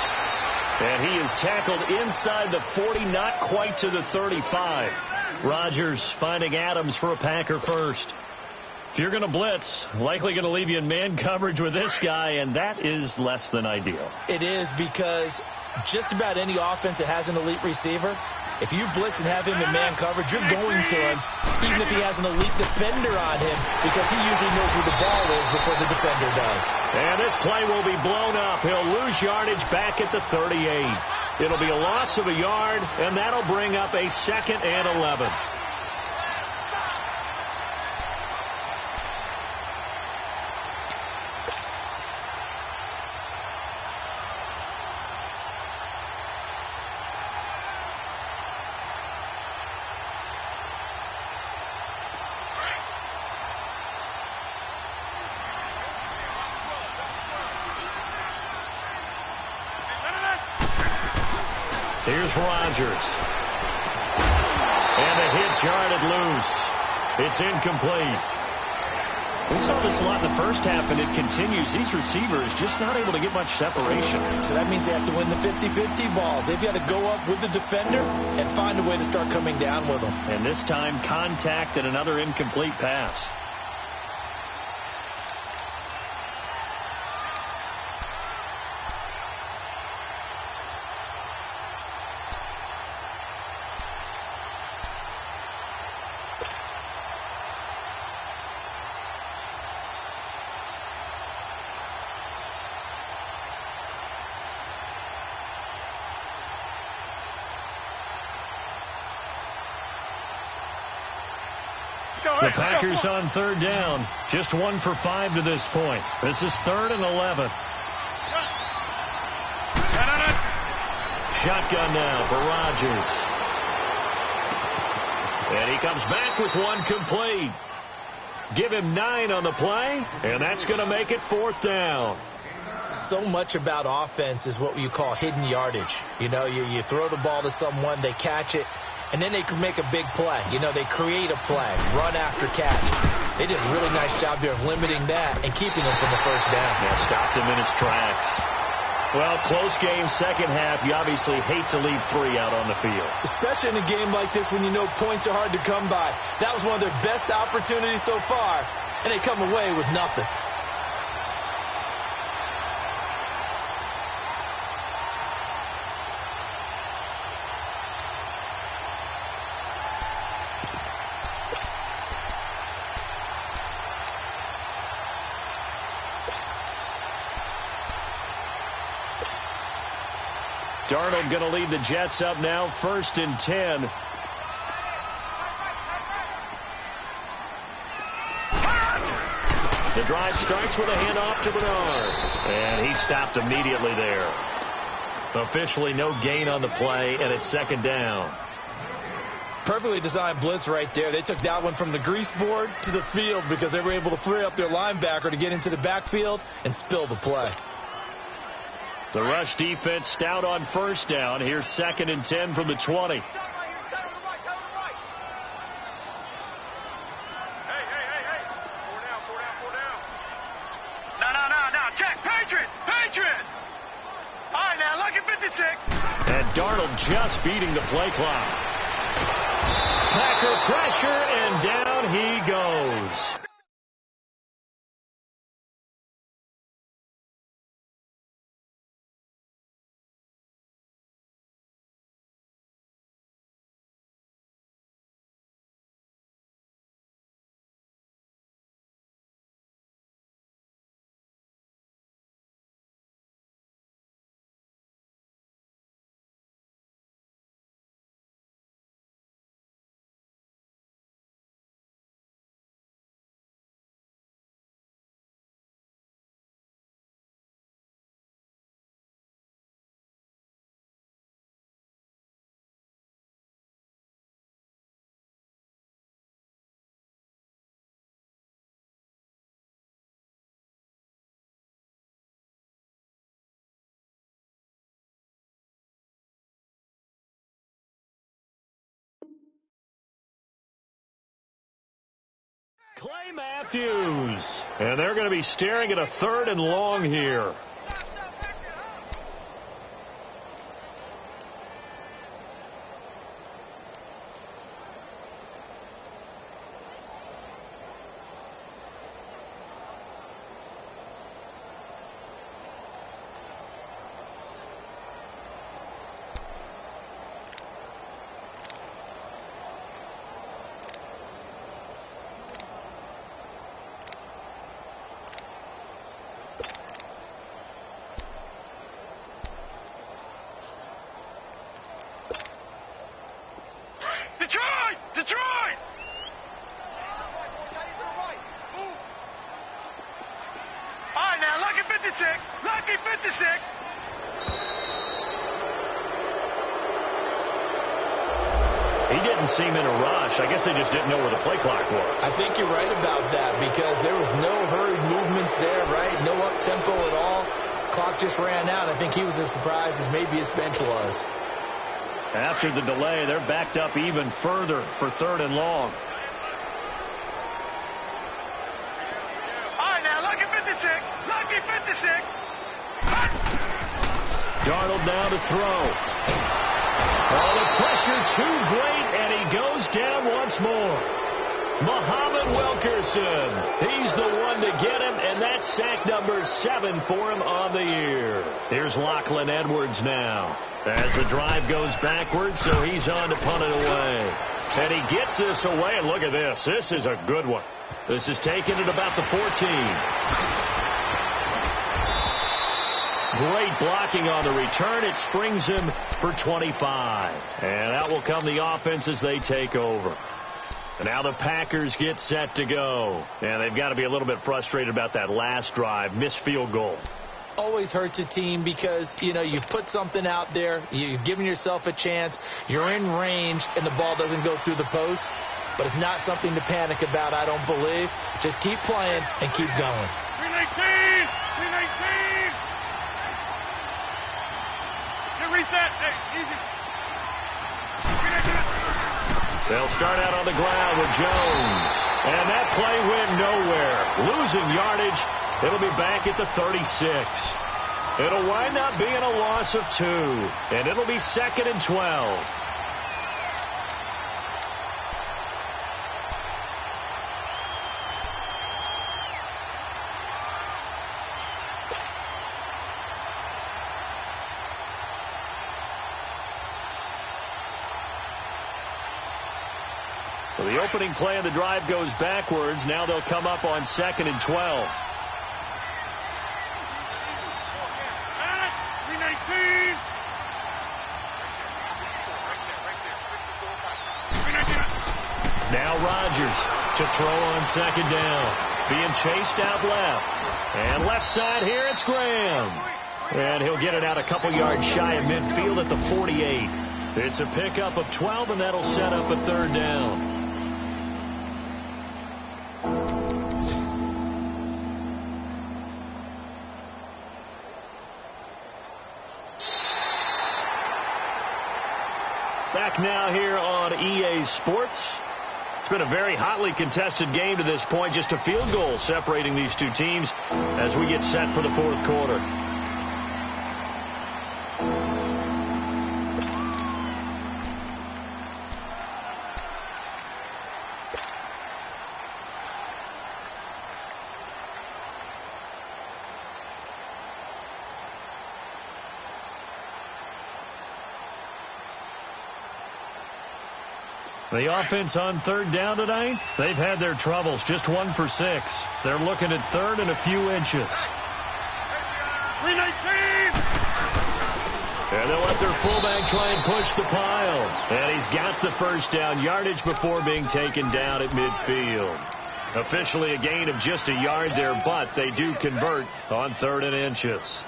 And he is tackled inside the 40, not quite to the 35. Rodgers finding Adams for a Packer first. If you're going to blitz, likely going to leave you in man coverage with this guy, and that is less than ideal. It is, because just about any offense that has an elite receiver, if you blitz and have him in man coverage, you're going to him, even if he has an elite defender on him, because he usually knows where the ball is before the defender does. And this play will be blown up. He'll lose yardage back at the 38. It'll be a loss of a yard, and that'll bring up a 2nd and 11. Here's Rodgers. And the hit jarred it loose. It's incomplete. We saw this a lot in the first half, and it continues. These receivers just not able to get much separation. So that means they have to win the 50-50 balls. They've got to go up with the defender and find a way to start coming down with them. And this time, contact and another incomplete pass. The Packers on third down. Just 1 for 5 to this point. This is 3rd and 11. Shotgun now for Rodgers. And he comes back with one complete. Give him 9 on the play, and that's going to make it 4th down. So much about offense is what you call hidden yardage. You know, you throw the ball to someone, they catch it, and then they can make a big play. You know, they create a play, run after catch. They did a really nice job there of limiting that and keeping him from the first down. Yeah, stopped him in his tracks. Well, close game, second half. You obviously hate to leave 3 out on the field. Especially in a game like this when you know points are hard to come by. That was one of their best opportunities so far, and they come away with nothing. Darnold going to lead the Jets up now, 1st and 10. The drive starts with a handoff to Bernard. And he stopped immediately there. Officially no gain on the play, and it's 2nd down. Perfectly designed blitz right there. They took that one from the grease board to the field because they were able to free up their linebacker to get into the backfield and spill the play. The rush defense stout on 1st down. Here's 2nd and 10 from the 20. Hey. Four down. No. Check. Patriot. All right, now, lucky 56. And Darnold just beating the play clock. Packer pressure, and down he goes. Clay Matthews. And they're going to be staring at a 3rd and long here. Detroit! All right, now, lucky 56. He didn't seem in a rush. I guess they just didn't know where the play clock was. I think you're right about that because there was no hurried movements there, right? No up-tempo at all. Clock just ran out. I think he was as surprised as maybe his bench was. After the delay, they're backed up even further for 3rd and long. All right, now, lucky 56. Lucky 56. Darnold now to throw. Oh, the pressure too great, and he goes down once more. Muhammad Wilkerson. He's the one to get him, and that's sack number 7 for him on the year. Here's Lachlan Edwards now as the drive goes backwards, so he's on to punt it away. And he gets this away, and look at this. This is a good one. This is taken at about the 14. Great blocking on the return. It springs him for 25. And out will come the offense as they take over. And now the Packers get set to go. And they've got to be a little bit frustrated about that last drive. Missed field goal. Always hurts a team because, you know, you've put something out there. You've given yourself a chance. You're in range, and the ball doesn't go through the post. But it's not something to panic about, I don't believe. Just keep playing and keep going. 319! 319! Get reset. Hey, easy. 319. They'll start out on the ground with Jones. And that play went nowhere. Losing yardage. It'll be back at the 36. It'll wind up being a loss of 2. And it'll be 2nd and 12. So the opening play of the drive goes backwards. Now they'll come up on 2nd and 12. 319! Now Rodgers to throw on 2nd down. Being chased out left. And left side here, it's Graham. And he'll get it out a couple yards shy of midfield at the 48. It's a pickup of 12, and that'll set up a 3rd down. Back now here on EA Sports. It's been a very hotly contested game to this point. Just a field goal separating these two teams as we get set for the 4th quarter. The offense on 3rd down tonight, they've had their troubles. Just 1 for 6. They're looking at 3rd and a few inches. 319! And they'll let their fullback try and push the pile. And he's got the 1st down yardage before being taken down at midfield. Officially a gain of just a yard there, but they do convert on 3rd and inches.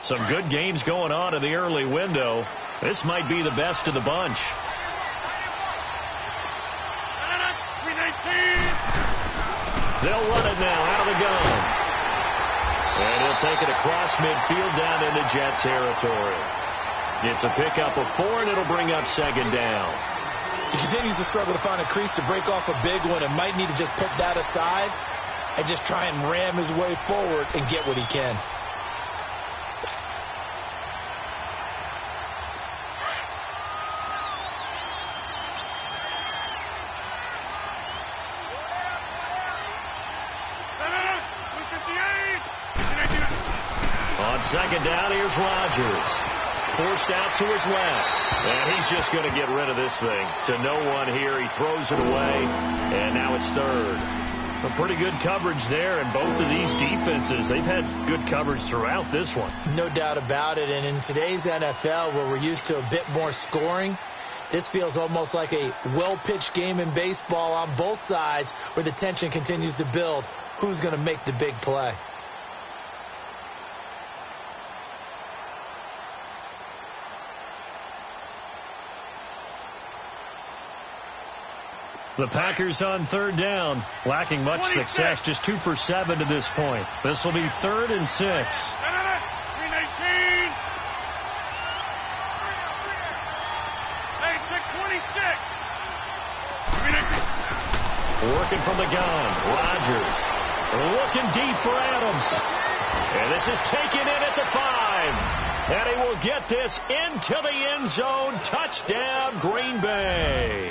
Some good games going on in the early window. This might be the best of the bunch. 319! They'll run it now out of the gun. And he'll take it across midfield down into Jet territory. It's a pickup of 4, and it'll bring up 2nd down. He continues to struggle to find a crease to break off a big one and might need to just put that aside and just try and ram his way forward and get what he can. On 2nd down, here's Rodgers. Forced out to his left. And he's just going to get rid of this thing. To no one here. He throws it away. And now it's 3rd. A pretty good coverage there. And both of these defenses, they've had good coverage throughout this one. No doubt about it. And in today's NFL, where we're used to a bit more scoring, this feels almost like a well-pitched game in baseball on both sides where the tension continues to build. Who's going to make the big play? The Packers on third down, lacking much 26. success, just 2 for 7 to this point. This will be 3rd and 6. 318. Hey, 626. 319. Working from the gun. Rodgers looking deep for Adams. And this is taken in at the 5. And he will get this into the end zone. Touchdown, Green Bay.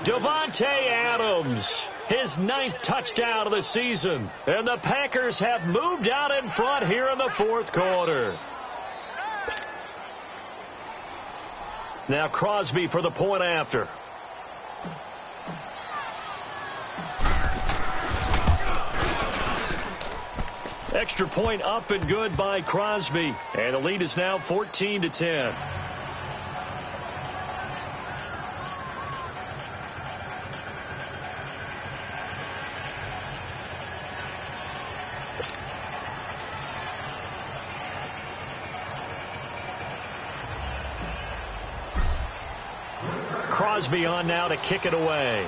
Davante Adams, his 9th touchdown of the season. And the Packers have moved out in front here in the 4th quarter. Now Crosby for the point after. Extra point up and good by Crosby. And the lead is now 14-10. Crosby on now to kick it away.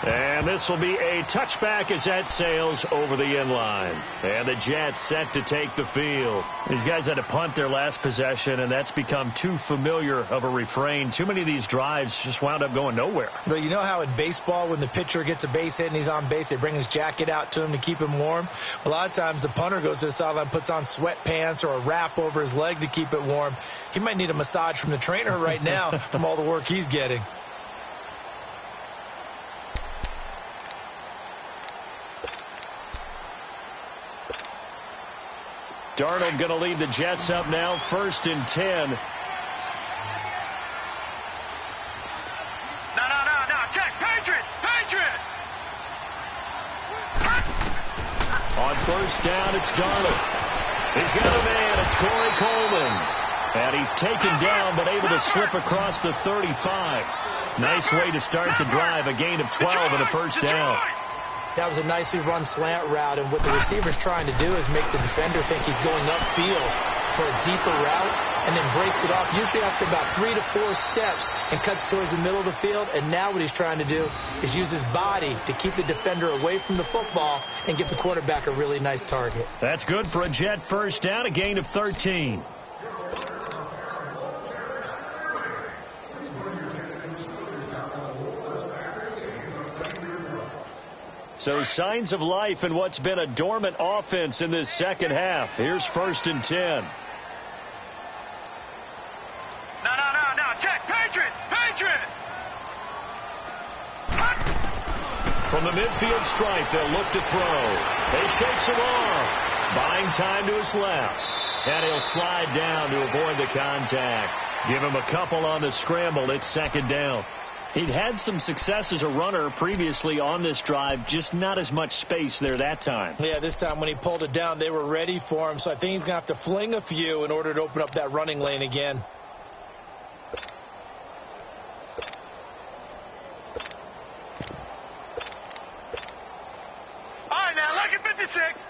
And this will be a touchback as that sails over the end line. And the Jets set to take the field. These guys had to punt their last possession, and that's become too familiar of a refrain. Too many of these drives just wound up going nowhere. But you know how in baseball, when the pitcher gets a base hit and he's on base, they bring his jacket out to him to keep him warm? A lot of times the punter goes to the sideline, puts on sweatpants or a wrap over his leg to keep it warm. He might need a massage from the trainer right now from all the work he's getting. Darnold going to lead the Jets up now, 1st and 10. No. Check. Patriot. On 1st down, it's Darnold. He's got a man. It's Corey Coleman. And he's taken down, but able to slip across the 35. Nice way to start the drive. A gain of 12 and a 1st down. That was a nicely run slant route, and what the receiver's trying to do is make the defender think he's going upfield for a deeper route, and then breaks it off, usually after about 3 to 4 steps, and cuts towards the middle of the field. And now what he's trying to do is use his body to keep the defender away from the football and give the quarterback a really nice target. That's good for a Jet 1st down, a gain of 13. So signs of life in what's been a dormant offense in this second half. Here's 1st and 10. No. Check. Patriot. From the midfield stripe, they'll look to throw. They shakes him off. Buying time to his left. And he'll slide down to avoid the contact. Give him a couple on the scramble. It's 2nd down. He'd had some success as a runner previously on this drive, just not as much space there that time. Yeah, this time when he pulled it down, they were ready for him, so I think he's going to have to fling a few in order to open up that running lane again. All right, now, lucky 56.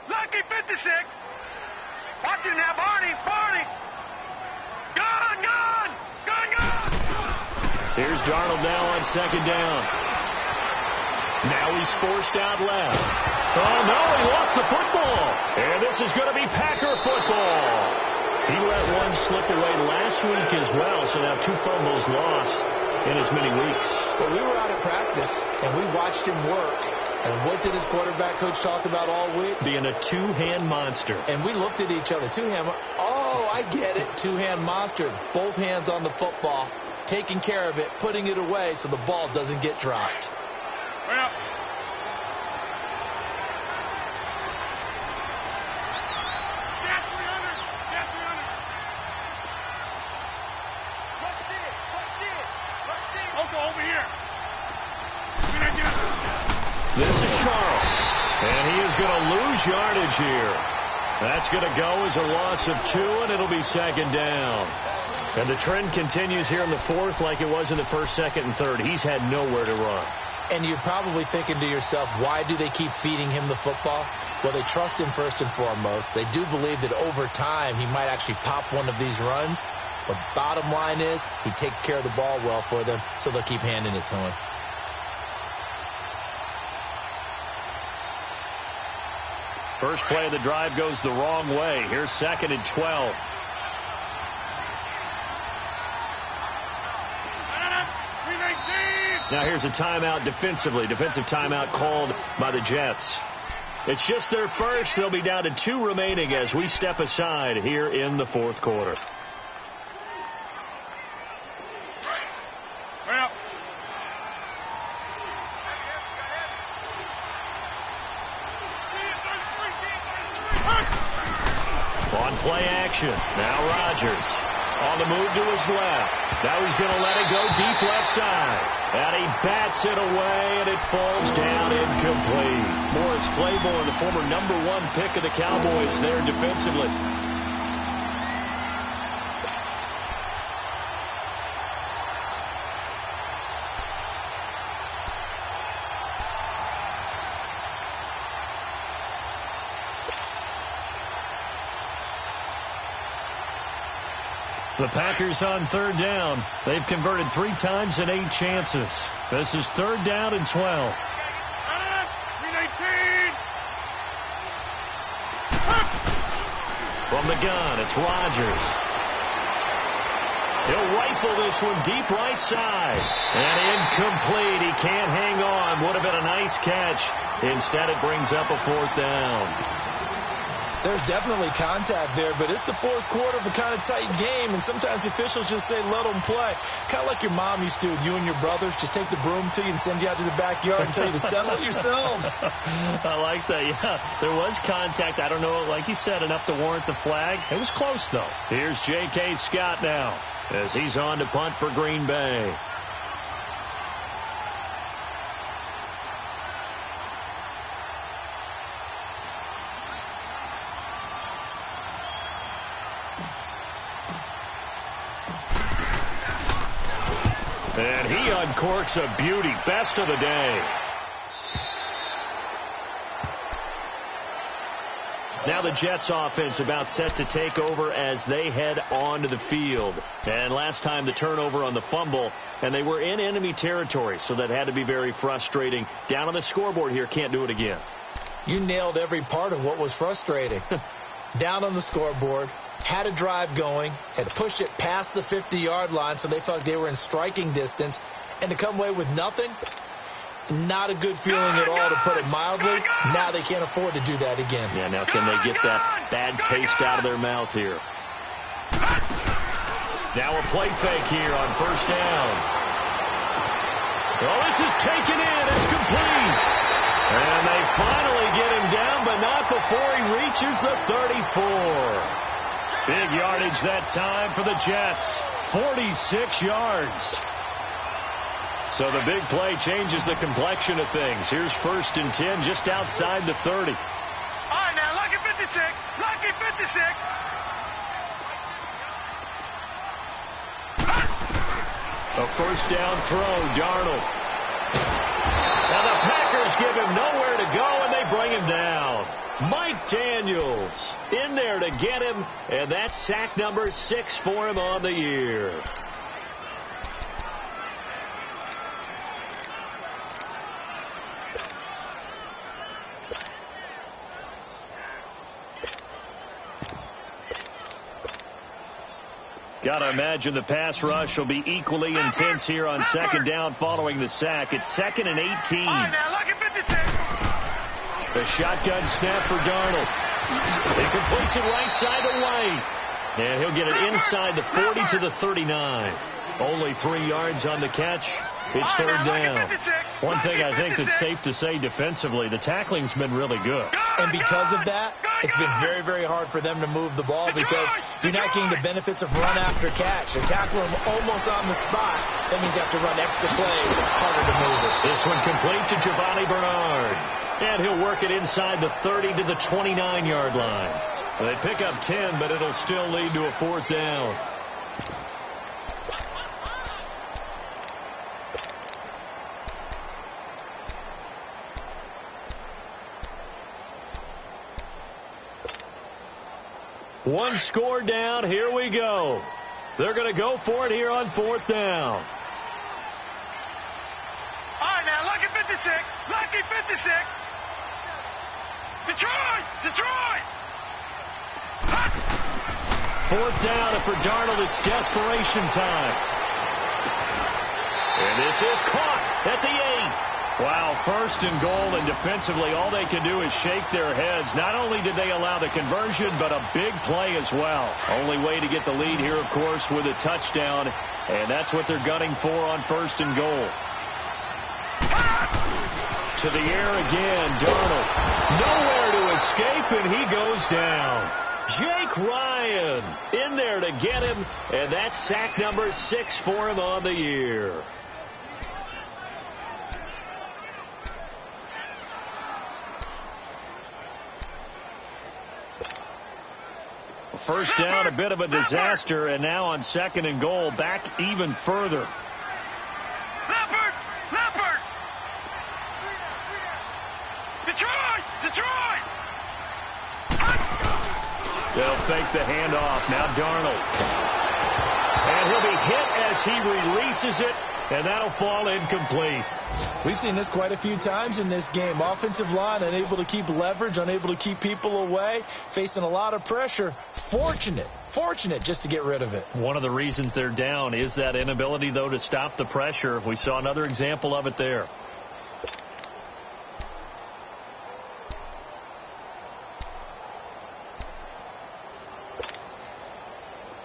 Watch it now, Barney. Gun. Here's Darnold now on 2nd down. Now he's forced out left. Oh, no, he lost the football. And this is going to be Packer football. He let one slip away last week as well, so now 2 fumbles lost in as many weeks. Well, we were out of practice, and we watched him work. And what did his quarterback coach talk about all week? Being a 2-hand monster. And we looked at each other. 2-hand. Oh, I get it. 2-hand monster. Both hands on the football, taking care of it, putting it away so the ball doesn't get dropped. Well. Over here. This is Charles, and he is going to lose yardage here. That's going to go as a loss of 2, and it'll be 2nd down. And the trend continues here in the 4th like it was in the 1st, 2nd, and 3rd. He's had nowhere to run. And you're probably thinking to yourself, why do they keep feeding him the football? Well, they trust him first and foremost. They do believe that over time he might actually pop one of these runs. But bottom line is he takes care of the ball well for them, so they'll keep handing it to him. First play of the drive goes the wrong way. Here's 2nd and 12. Now here's a timeout defensively. Defensive timeout called by the Jets. It's just their first. They'll be down to 2 remaining as we step aside here in the 4th quarter. On play action. Now Rodgers on the move to his left. Now he's going to let it go deep left side. And he bats it away, and it falls down incomplete. Morris Claiborne, the former #1 pick of the Cowboys there defensively. The Packers on 3rd down. They've converted 3 times in 8 chances. This is 3rd down and 12. From the gun, it's Rodgers. He'll rifle this one deep right side. And incomplete. He can't hang on. Would have been a nice catch. Instead, it brings up a 4th down. There's definitely contact there, but it's the 4th quarter of a kind of tight game, and sometimes the officials just say, let them play. Kind of like your mom used to with you and your brothers. Just take the broom to you and send you out to the backyard and tell you to settle it yourselves. I like that, yeah. There was contact. I don't know, like you said, enough to warrant the flag. It was close, though. Here's J.K. Scott now as he's on to punt for Green Bay. And he uncorks a beauty. Best of the day. Now the Jets offense about set to take over as they head onto the field. And last time the turnover on the fumble, and they were in enemy territory, so that had to be very frustrating. Down on the scoreboard here, can't do it again. You nailed every part of what was frustrating. Down on the scoreboard, had a drive going, had pushed it past the 50-yard line so they felt like they were in striking distance, and to come away with nothing, not a good feeling at all, to put it mildly. Now they can't afford to do that again. Yeah, now can they get that bad taste out of their mouth here? Now a play fake here on 1st down. Oh, this is taken in. It's complete. And they finally get him down, but not before he reaches the 34. Big yardage that time for the Jets. 46 yards. So the big play changes the complexion of things. Here's 1st and 10 just outside the 30. All right, now, lucky 56. Lucky 56. A 1st down throw, Darnold. Now the Packers give him nowhere to go, and they bring him down. Mike Daniels in there to get him, and that's sack number 6 for him on the year. Got to imagine the pass rush will be equally intense here on 2nd down following the sack. It's 2nd and 18. All right, now, lucky 56. The shotgun snap for Darnold. He completes it right side to White. And he'll get it inside the 40 to the 39. Only 3 yards on the catch. It's 3rd down. One thing I think that's safe to say defensively, the tackling's been really good. And because of that, it's been very, very hard for them to move the ball because you're not getting the benefits of run after catch. They tackle him almost on the spot. That means you have to run extra plays. Harder to move it. This one complete to Giovanni Bernard. And he'll work it inside the 30 to the 29-yard line. They pick up 10, but it'll still lead to a 4th down. One score down. Here we go. They're going to go for it here on 4th down. All right, now, lucky 56. Lucky 56. Detroit! Detroit! 4th down, and for Darnold, it's desperation time. And this is caught at the 8. Wow, 1st and goal, and defensively, all they can do is shake their heads. Not only did they allow the conversion, but a big play as well. Only way to get the lead here, of course, with a touchdown, and that's what they're gunning for on 1st and goal. To the air again, Darnold. Nowhere to escape, and he goes down. Jake Ryan in there to get him, and that's sack number 6 for him on the year. First down, a bit of a disaster, and now on 2nd and goal, back even further. Leopard! Leopard! Detroit! Detroit! They'll fake the handoff. Now Darnold. And he'll be hit as he releases it, and that'll fall incomplete. We've seen this quite a few times in this game. Offensive line unable to keep leverage, unable to keep people away, facing a lot of pressure. Fortunate just to get rid of it. One of the reasons they're down is that inability, though, to stop the pressure. We saw another example of it there.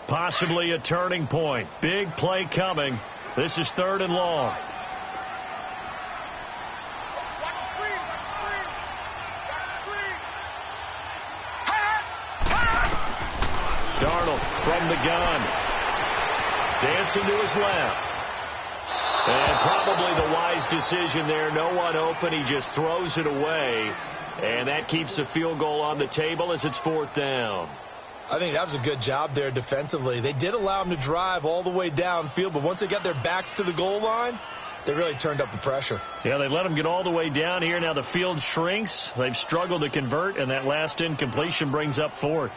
Possibly a turning point. Big play coming. This is 3rd and long. Darnold from the gun. Dancing to his left. And probably the wise decision there. No one open. He just throws it away. And that keeps the field goal on the table as it's 4th down. I think that was a good job there defensively. They did allow him to drive all the way downfield, but once they got their backs to the goal line, they really turned up the pressure. Yeah, they let him get all the way down here. Now the field shrinks. They've struggled to convert, and that last incompletion brings up 4th.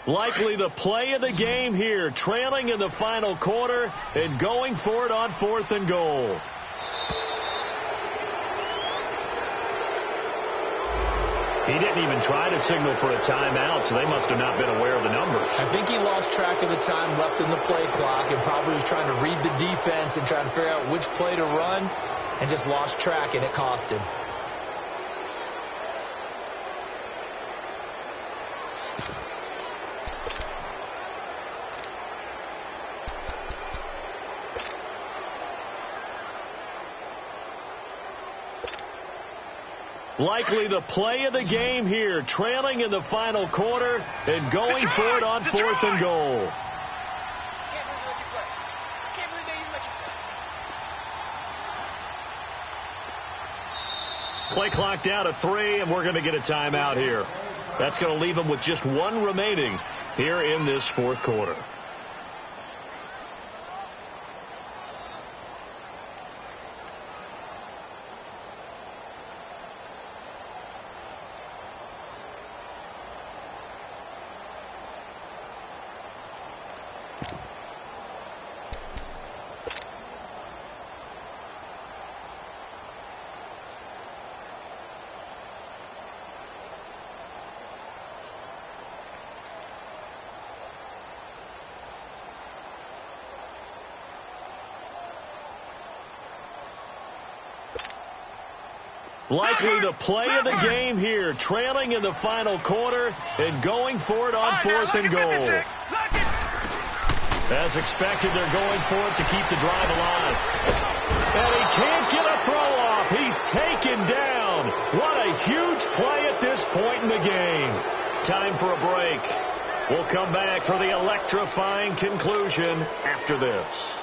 Likely the play of the game here, trailing in the final quarter and going for it on 4th and goal. He didn't even try to signal for a timeout, so they must have not been aware of the numbers. I think he lost track of the time left in the play clock and probably was trying to read the defense and trying to figure out which play to run and just lost track, and it cost him. Likely the play of the game here, trailing in the final quarter and going for it on 4th and goal. Play clock down to 3, and we're going to get a timeout here. That's going to leave them with just 1 remaining here in this 4th quarter. Likely the play of the game here, trailing in the final quarter and going for it on 4th and goal. As expected, they're going for it to keep the drive alive. And he can't get a throw off. He's taken down. What a huge play at this point in the game. Time for a break. We'll come back for the electrifying conclusion after this.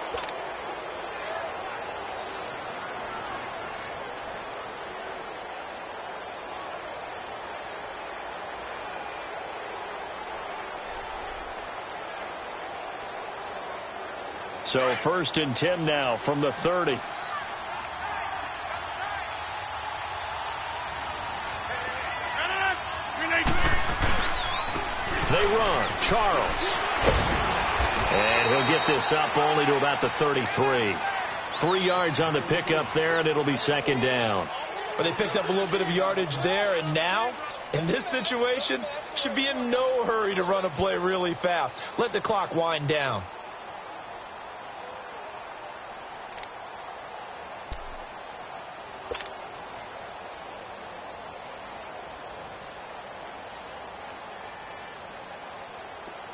So 1st and 10 now from the 30. They run. Charles. And he'll get this up only to about the 33. 3 yards on the pickup there, and it'll be 2nd down. But they picked up a little bit of yardage there, and now, in this situation, should be in no hurry to run a play really fast. Let the clock wind down.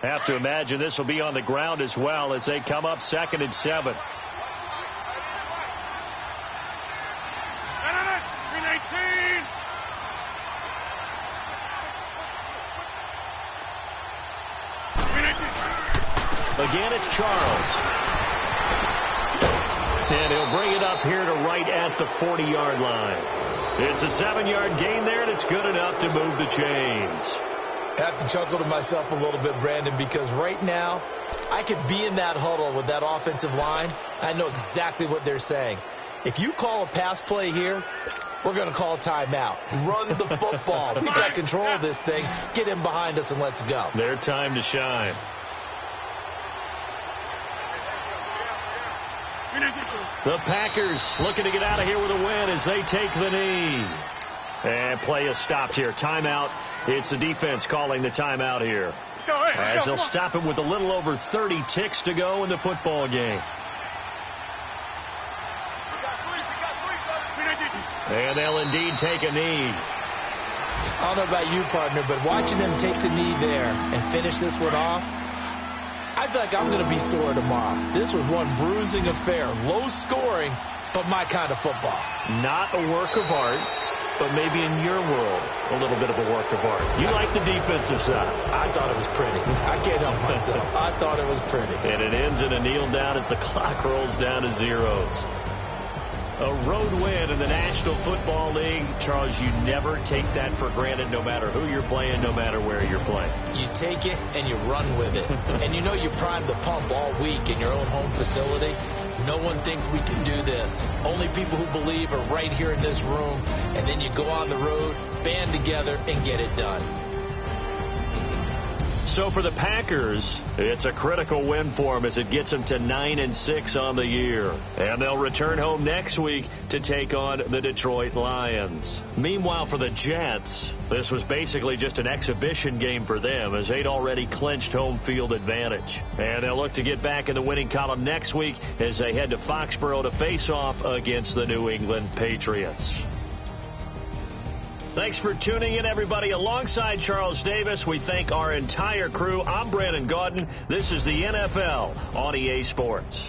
Have to imagine this will be on the ground as well as they come up 2nd and 7. Again, it's Charles. And he'll bring it up here to right at the 40-yard line. It's a 7-yard gain there, and it's good enough to move the chains. I have to chuckle to myself a little bit, Brandon, because right now I could be in that huddle with that offensive line. I know exactly what they're saying. If you call a pass play here, we're going to call a timeout. Run the football. We've got control of this thing. Get in behind us and let's go. Their time to shine. The Packers looking to get out of here with a win as they take the knee. And play is stopped here. Timeout. It's the defense calling the timeout here. As they'll stop it with a little over 30 ticks to go in the football game. And they'll indeed take a knee. I don't know about you, partner, but watching them take the knee there and finish this one off, I feel like I'm going to be sore tomorrow. This was one bruising affair. Low scoring, but my kind of football. Not a work of art, but maybe in your world, a little bit of a work of art. You like the defensive side. I thought it was pretty. I can't help myself. I thought it was pretty. And it ends in a kneel down as the clock rolls down to zeros. A road win in the National Football League. Charles, you never take that for granted no matter who you're playing, no matter where you're playing. You take it and you run with it. And you know you primed the pump all week in your own home facility. No one thinks we can do this. Only people who believe are right here in this room. And then you go on the road, band together, and get it done. So for the Packers, it's a critical win for them as it gets them to 9-6 on the year. And they'll return home next week to take on the Detroit Lions. Meanwhile, for the Jets, this was basically just an exhibition game for them as they'd already clinched home field advantage. And they'll look to get back in the winning column next week as they head to Foxborough to face off against the New England Patriots. Thanks for tuning in, everybody. Alongside Charles Davis, we thank our entire crew. I'm Brandon Gaudin. This is the NFL on EA Sports.